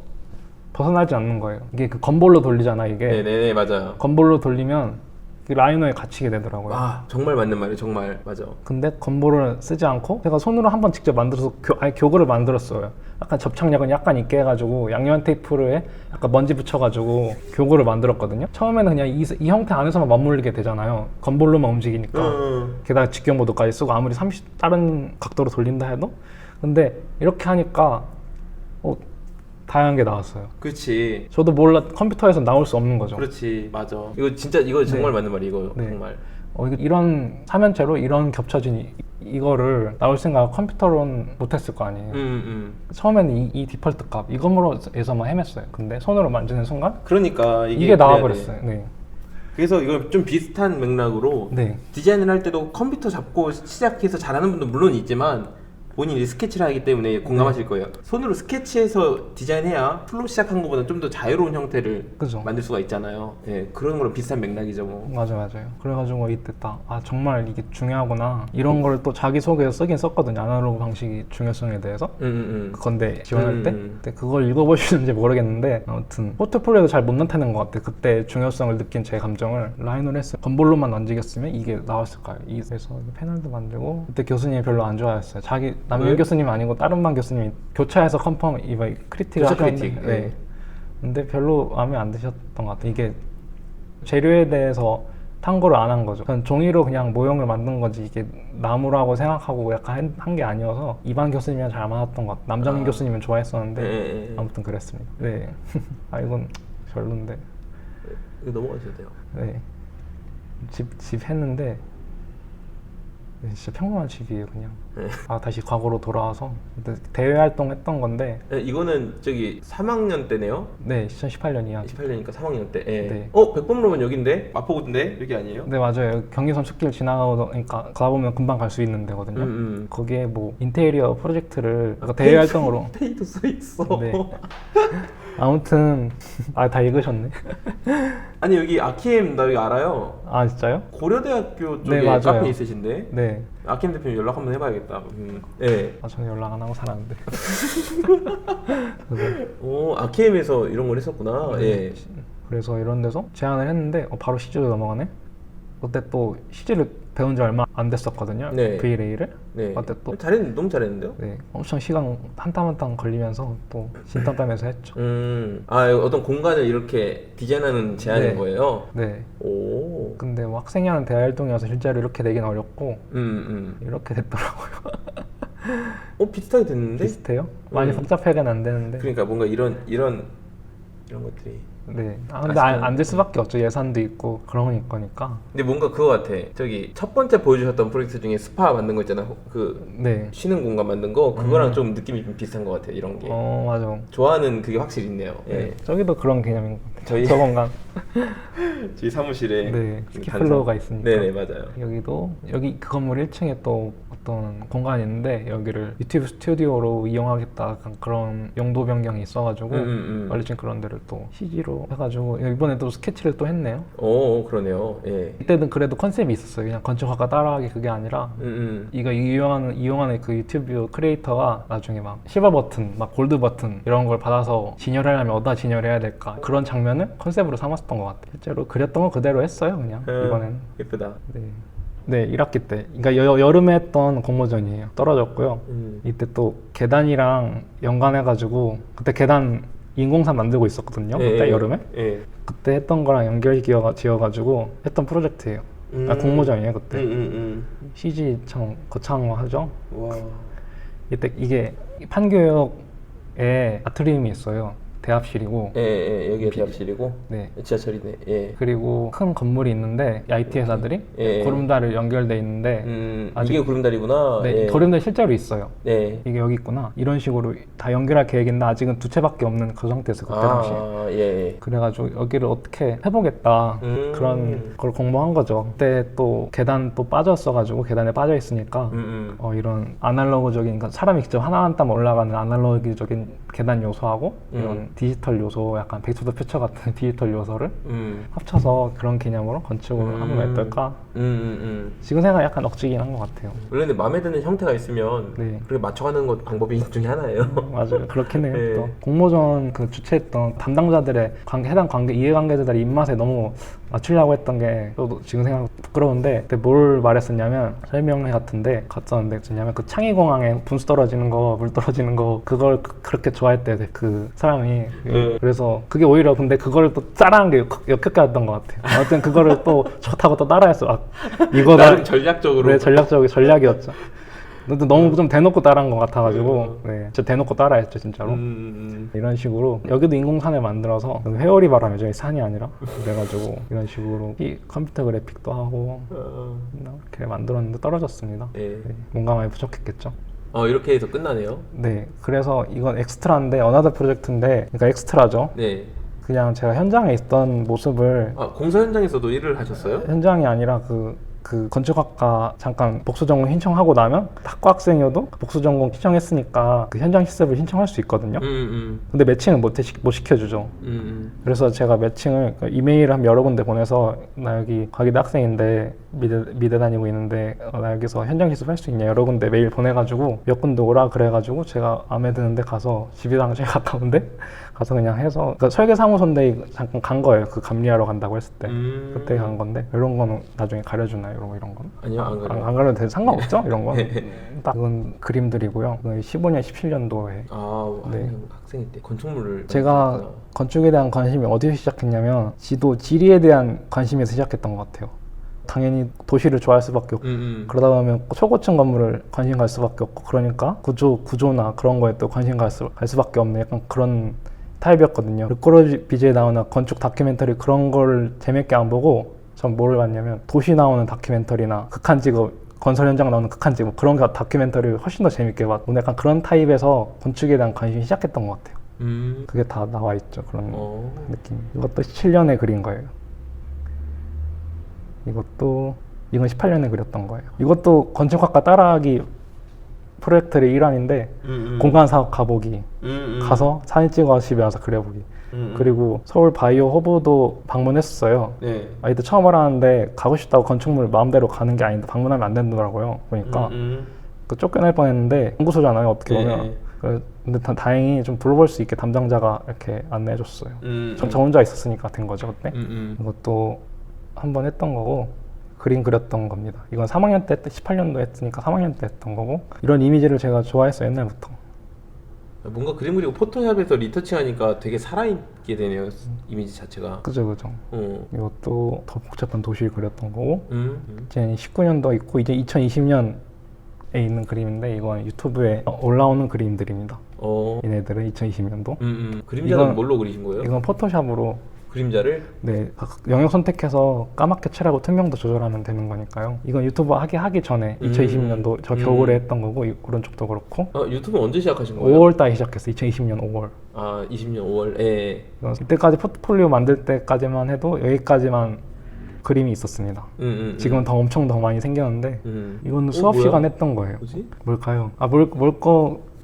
벗어나지 않는 거예요. 이게 그 건볼로 돌리잖아 이게. 네네네 맞아요. 건볼로 돌리면 그 라이너에 갇히게 되더라고요. 아 정말 맞는 말이에요. 정말 맞아. 근데 건볼을 쓰지 않고 제가 손으로 한번 직접 만들어서 아예 교구를 만들었어요. 약간 접착력은 약간 있게 해가지고 양면 테이프에 약간 먼지 붙여가지고 교구를 만들었거든요. 처음에는 그냥 이 형태 안에서만 맞물리게 되잖아요. 건볼로만 움직이니까. 게다가 직경 모드까지 쓰고 아무리 다른 각도로 돌린다 해도. 근데 이렇게 하니까 다양한 게 나왔어요. 그렇지. 저도 몰라 컴퓨터에서 나올 수 없는 거죠. 그렇지 맞아. 이거 정말 맞는 말이 이거 정말. 이런 사면체로 이런 겹쳐진 이거를 나올 생각 컴퓨터로는 못했을 거 아니에요. 처음에는 이 디폴트 값 이것으로에서만 헤맸어요. 근데 손으로 만지는 순간 그러니까 이게 나와버렸어요. 네. 그래서 이건 좀 비슷한 맥락으로 디자인을 할 때도 컴퓨터 잡고 시작해서 잘하는 분도 물론 있지만 본인이 스케치를 하기 때문에 공감하실 거예요. 손으로 스케치해서 디자인해야 풀로 시작한 것보다 좀 더 자유로운 형태를 그죠. 만들 수가 있잖아요. 예, 그런 거랑 비슷한 맥락이죠 뭐. 맞아요. 그래가지고 이때 정말 이게 중요하구나. 이런 걸 또 자기소개에서 쓰긴 썼거든요. 아날로그 방식이 중요성에 대해서. 그건데 지원할 때. 근데 그걸 읽어보시는지 모르겠는데 아무튼 포트폴리오도 잘 못 나타낸 것 같아요. 그때 중요성을 느낀 제 감정을 라이노로 했어요. 건볼로만 만지겠으면 이게 나왔을까요? 그래서 패널도 만들고 그때 교수님이 별로 안 좋아했어요. 남윤 교수님 아니고 다른 반 교수님이 교차해서 크리틱을 하셨는데 근데 별로 마음에 안 드셨던 것 같아요. 이게 재료에 대해서 탐구를 안 한 거죠. 전 종이로 그냥 모형을 만든 거지 이게 나무라고 생각하고 약간 한 게 아니어서 이반 교수님이랑 잘 맞았던 것 같아요. 남정인 교수님은 좋아했었는데 아무튼 그랬습니다. 네. 아 이건 별론데. 이거 넘어가셔도 돼요. 네. 집 했는데 네, 진짜 평범한 집이에요 그냥. 네. 아 다시 과거로 돌아와서 대외 활동했던 건데. 네, 이거는 저기 3학년 때네요. 네, 2018년이야. 18년이니까 3학년 때. 예. 네. 백범로만 여긴데 마포구인데 여기 아니에요? 네 맞아요. 경기선 숲길 지나가니까 가보면 금방 갈 수 있는 데거든요. 거기에 뭐 인테리어 프로젝트를 대외 활동으로. 페이도 써 있어. 네. 아무튼 다 읽으셨네. 아니 여기 아키엠 나 여기 알아요. 아 진짜요? 고려대학교 쪽에 네, 맞아요. 카페 있으신데. 네. 아키엠 대표님 연락 한번 해봐야겠다. 네. 아 저는 연락 안 하고 살았는데. 오 아키엠에서 이런 걸 했었구나. 네. 예. 그래서 이런 데서 제안을 했는데 바로 CG로 넘어가네. 그때 또 CG를 배운 지 얼마 안 됐었거든요. 네. V-Ray를. 네. 그때 또 너무 잘했는데요? 네, 엄청 시간 한 땀 한 땀 걸리면서 또 진땀 따면서 했죠. 어떤 공간을 이렇게 디자인하는 제안인 네. 거예요? 네. 오. 근데 뭐 학생이 하는 대화 활동이어서 실제로 이렇게 되긴 어렵고 이렇게 됐더라고요. 비슷하게 됐는데? 비슷해요? 많이 복잡하게는 안 되는데. 그러니까 뭔가 이런 것들이. 네. 근데 안 될 수밖에 없죠. 예산도 있고 그런 거니까. 근데 뭔가 그거 같아. 저기 첫 번째 보여주셨던 프로젝트 중에 스파 만든 거 있잖아. 네. 쉬는 공간 만든 거 그거랑 좀 느낌이 좀 비슷한 것 같아. 이런 게. 맞아. 좋아하는 그게 확실히 있네요. 네. 예. 저기도 그런 개념인 것 같아요. 저 공간. 저희 사무실에 네. 스키플로어가 있으니까. 네네 맞아요. 여기 그 건물 1층에 또 어떤 공간이 있는데 여기를 유튜브 스튜디오로 이용하겠다 약간 그런 용도 변경이 있어가지고 원래 지금 그런 데를 또 CG로 해가지고 이번에 또 스케치를 또 했네요. 오 그러네요. 예. 이때는 그래도 컨셉이 있었어요. 그냥 건축학과 따라하기 그게 아니라 이거 이용하는 그 유튜브 크리에이터가 나중에 막 실버 버튼, 막 골드 버튼 이런 걸 받아서 진열하려면 어디다 진열해야 될까 그런 장면을 컨셉으로 삼았었던 것 같아요. 실제로 그렸던 거 그대로 했어요. 그냥 이번에는. 예쁘다. 네. 네, 1학기 때. 그러니까 여름에 했던 공모전이에요. 떨어졌고요. 이때 또 계단이랑 연관해가지고 그때 계단 인공산 만들고 있었거든요. 그때 여름에. 예. 그때 했던 거랑 연결 지어가지고 했던 프로젝트예요. 공모전이에요 그때. CG 참 거창하죠. 와. 이때 이게 판교역에 아트리움이 있어요. 대합실이고. 예, 여기가 대합실이고. 네. 지하철이네. 예. 그리고 큰 건물이 있는데 IT 회사들이 구름다리 연결돼 있는데 이게 구름다리구나. 네, 구름다리 실제로 있어요. 네. 이게 여기 있구나. 이런 식으로 다 연결할 계획인데 아직은 2채밖에 없는 그 상태에서 그때 당시. 예. 그래가지고 여기를 어떻게 해보겠다 그런 걸 공모한 거죠. 그때 또 계단 또 빠졌어가지고 계단에 빠져 있으니까 이런 아날로그적인 그러니까 사람이 직접 하나 한 땀 올라가는 아날로그적인 계단 요소하고 이런 디지털 요소 약간 백투더 퓨처 같은 디지털 요소를 합쳐서 그런 개념으로 건축을 하면 어떨까? 지금 생각하면 약간 억지긴 한 것 같아요. 원래 근데 마음에 드는 형태가 있으면 그렇게 맞춰가는 것 방법이 중에 하나예요. 맞아요. 그렇긴 해요. 네. 또 공모전 그 주최했던 담당자들의 해당 이해관계자들의 입맛에 너무 맞추려고 했던 게 또 지금 생각하면 부끄러운데 그때 뭘 말했었냐면 설명회 같은데 갔었는데 뭐냐면 그 창의공항에 분수 떨어지는 거 물 떨어지는 거 그걸 그렇게 좋아했대 그 사람이. 그래서 그게 오히려 근데 그걸 또 따라한 게 역효과였던 것 같아요. 아무튼 그거를 또 좋다고 또 따라했어. 이거 나름 전략적으로. 네, 전략이었죠. 근데 너무 좀 대놓고 따라한 것 같아가지고 진짜 대놓고 따라했죠 진짜로. 이런 식으로 여기도 인공산을 만들어서 회오리 바람이죠. 산이 아니라. 그래가지고 이런 식으로 컴퓨터 그래픽도 하고 이렇게 만들었는데 떨어졌습니다. 뭔가 많이 부족했겠죠. 이렇게 해서 끝나네요. 네, 그래서 이건 엑스트라인데 어나더 프로젝트인데 그러니까 엑스트라죠. 네. 그냥 제가 현장에 있던 모습을 공사 현장에서도 일을 하셨어요? 현장이 아니라 그 건축학과 잠깐 복수전공 신청하고 나면 학과 학생이어도 복수전공 신청했으니까 그 현장 실습을 신청할 수 있거든요. 근데 매칭은 못 시켜주죠. 그래서 제가 매칭을 이메일을 한 여러 군데 보내서 나 여기 과기대 학생인데 미대 다니고 있는데 나 여기서 현장 실습 할 수 있냐 여러 군데 메일 보내가지고 몇 군데 오라 그래가지고 제가 마음에 드는데 가서 집이랑 제일 가까운데 가서 그냥 해서 그러니까 설계사무소인데 잠깐 간 거예요. 그 감리하러 간다고 했을 때 그때 간 건데 이런 거는 나중에 가려주나요? 이런 건? 아니요 안 가려도 돼. 상관없죠? 이런 건? 딱 그건 그림들이고요. 15년, 17년도에 네. 학생 때 건축물을 제가 건축에 대한 관심이 어디서 시작했냐면 지리에 대한 관심에서 시작했던 것 같아요. 당연히 도시를 좋아할 수밖에 없고 그러다 보면 초고층 건물을 관심 갈 수밖에 없고 그러니까 구조나 그런 거에 또 관심 갈 수밖에 없는 약간 그런 타입이었거든요. 르꼬르 비제에 나오는 건축 다큐멘터리 그런 걸 재밌게 안 보고 전 뭐를 봤냐면 도시 나오는 다큐멘터리나 극한 직업 건설 현장 나오는 극한 직업 그런 거 다큐멘터리를 훨씬 더 재밌게 봤고 약간 그런 타입에서 건축에 대한 관심이 시작했던 것 같아요. 그게 다 나와 있죠. 그런 느낌. 이것도 17년에 그린 거예요. 이건 18년에 그렸던 거예요. 이것도 건축학과 따라하기 프로젝트의 일환인데 공간사업 가보기 가서 사진 찍어 집에 와서 그려보기 그리고 서울 바이오 허브도 방문했었어요. 네. 이때 처음 알았는데 가고 싶다고 건축물 마음대로 가는 게 아닌데 방문하면 안 된다더라고요. 보니까 그 쫓겨날 뻔했는데 연구소잖아요. 어떻게 보면. 근데 다행히 좀 둘러볼 수 있게 담당자가 이렇게 안내해줬어요. 저 혼자 있었으니까 된 거죠 그때. 이것도 한번 했던 거고 그림 그렸던 겁니다. 이건 3학년 때 18년도 했으니까 3학년 때 했던 거고 이런 이미지를 제가 좋아했어요 옛날부터. 뭔가 그림 그리고 포토샵에서 리터칭하니까 되게 살아있게 되네요 이미지 자체가. 그죠. 이것도 더 복잡한 도시를 그렸던 거고 2019년도 있고 이제 2020년에 있는 그림인데 이건 유튜브에 올라오는 그림들입니다. 얘네들은 2020년도. 그림자는 뭘로 그리신 거예요? 이건 포토샵으로. 그림자를? 네, 영역 선택해서 까맣게 칠하고 투명도 조절하면 되는 거니까요. 이건 유튜브 하기 전에 2020년도 저 겨울에 했던 거고 오른쪽도 그렇고. 유튜브 언제 시작하신 거예요? 5월달에 시작했어요. 2020년 5월. 20년 5월에. 이때까지 포트폴리오 만들 때까지만 해도 여기까지만 그림이 있었습니다. 지금은 엄청 더 많이 생겼는데 이건 수업 시간 했던 거예요. 뭐지? 뭘까요?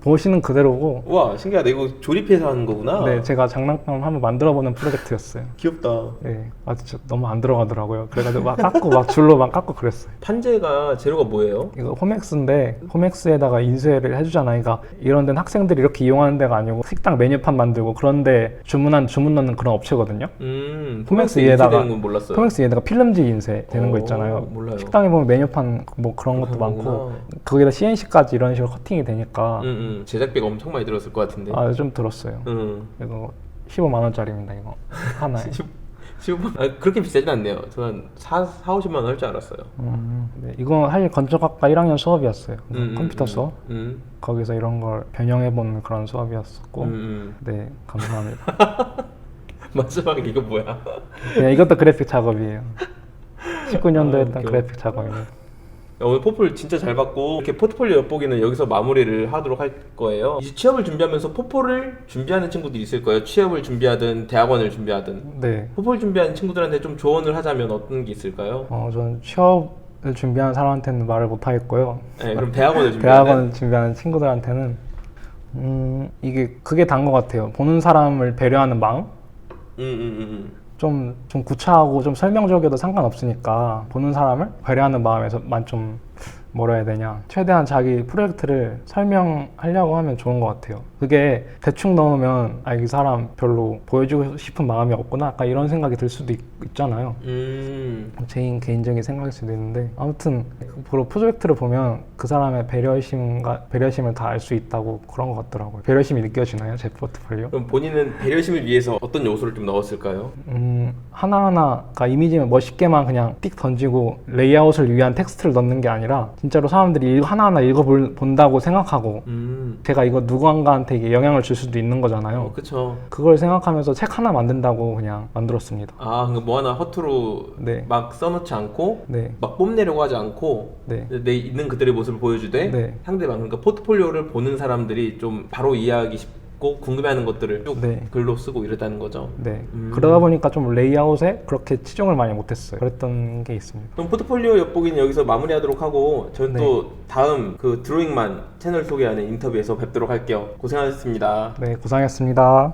보시는 그대로고. 와 신기하다. 이거 조립해서 하는 거구나. 네, 제가 장난감 한번 만들어보는 프로젝트였어요. 귀엽다. 네, 진짜 너무 안 들어가더라고요. 그래가지고 막 깎고 막 줄로 막 깎고 그랬어요. 판재가 재료가 뭐예요? 이거 홈엑스인데 홈엑스에다가 인쇄를 해주잖아요. 그러니까 이런 데는 학생들이 이렇게 이용하는 데가 아니고 식당 메뉴판 만들고 그런데 주문 넣는 그런 업체거든요. 홈엑스 인쇄되는 건 몰랐어요. 홈엑스 위에다가 필름지 인쇄 되는 거 있잖아요. 몰라요. 식당에 보면 메뉴판 뭐 그런 것도 많고 거기다 CNC까지 이런 식으로 커팅이 되니까. 제작비가 엄청 많이 들었을 것 같은데. 좀 들었어요. 이거 15만 원짜리입니다. 이거 하나에. 15만? 그렇게 비싸진 않네요. 저는 50만 원 할 줄 알았어요. 네, 이거 사실 건축학과 1학년 수업이었어요. 컴퓨터 수업. 거기서 이런 걸 변형해보는 그런 수업이었었고. 네, 감사합니다. 마지막에 이거 뭐야? 네, 이것도 그래픽 작업이에요. 19년도 했던 그래픽 작업입니다. 오늘 포폴 진짜 잘 봤고 이렇게 포트폴리오 엿보기는 여기서 마무리를 하도록 할 거예요. 이제 취업을 준비하면서 포폴을 준비하는 친구들이 있을 거예요. 취업을 준비하든 대학원을 준비하든. 네. 포폴 준비하는 친구들한테 좀 조언을 하자면 어떤 게 있을까요? 저는 취업을 준비하는 사람한테는 말을 못 하겠고요. 네, 그럼 대학원을 준비하는 친구들한테는 그게 단 것 같아요. 보는 사람을 배려하는 마음. 좀 구차하고 좀 설명적이어도 상관없으니까 보는 사람을 배려하는 마음에서만 좀 뭐라 해야 되냐 최대한 자기 프로젝트를 설명하려고 하면 좋은 것 같아요. 그게 대충 넣으면 이 사람 별로 보여주고 싶은 마음이 없구나 약간 이런 생각이 들 수도 있잖아요. 제 개인적인 생각일 수도 있는데 아무튼 프로젝트를 보면 그 사람의 배려심을 다 알 수 있다고 그런 것 같더라고요. 배려심이 느껴지나요? 제 포트폴리오? 그럼 본인은 배려심을 위해서 어떤 요소를 좀 넣었을까요? 하나하나가 이미지면 멋있게만 그냥 띡 던지고 레이아웃을 위한 텍스트를 넣는 게 아니라 진짜로 사람들이 하나하나 읽어본다고 생각하고 제가 이거 누구한가한테 이게 영향을 줄 수도 있는 거잖아요. 그쵸. 그걸 생각하면서 책 하나 만든다고 그냥 만들었습니다. 그러니까 뭐 하나 허투루 막 써놓지 않고 막 뽐내려고 하지 않고 내 있는 그들의 모습을 보여주되 상대방 그러니까 포트폴리오를 보는 사람들이 좀 바로 이해하기 쉽고 궁금해하는 것들을 쭉 글로 쓰고 이랬다는 거죠. 그러다 보니까 좀 레이아웃에 그렇게 치중을 많이 못했어요. 그랬던 게 있습니다. 그럼 포트폴리오 엿보기는 여기서 마무리하도록 하고 저는 또 다음 그 드로잉만 채널 소개하는 인터뷰에서 뵙도록 할게요. 고생하셨습니다. 네, 고생하셨습니다.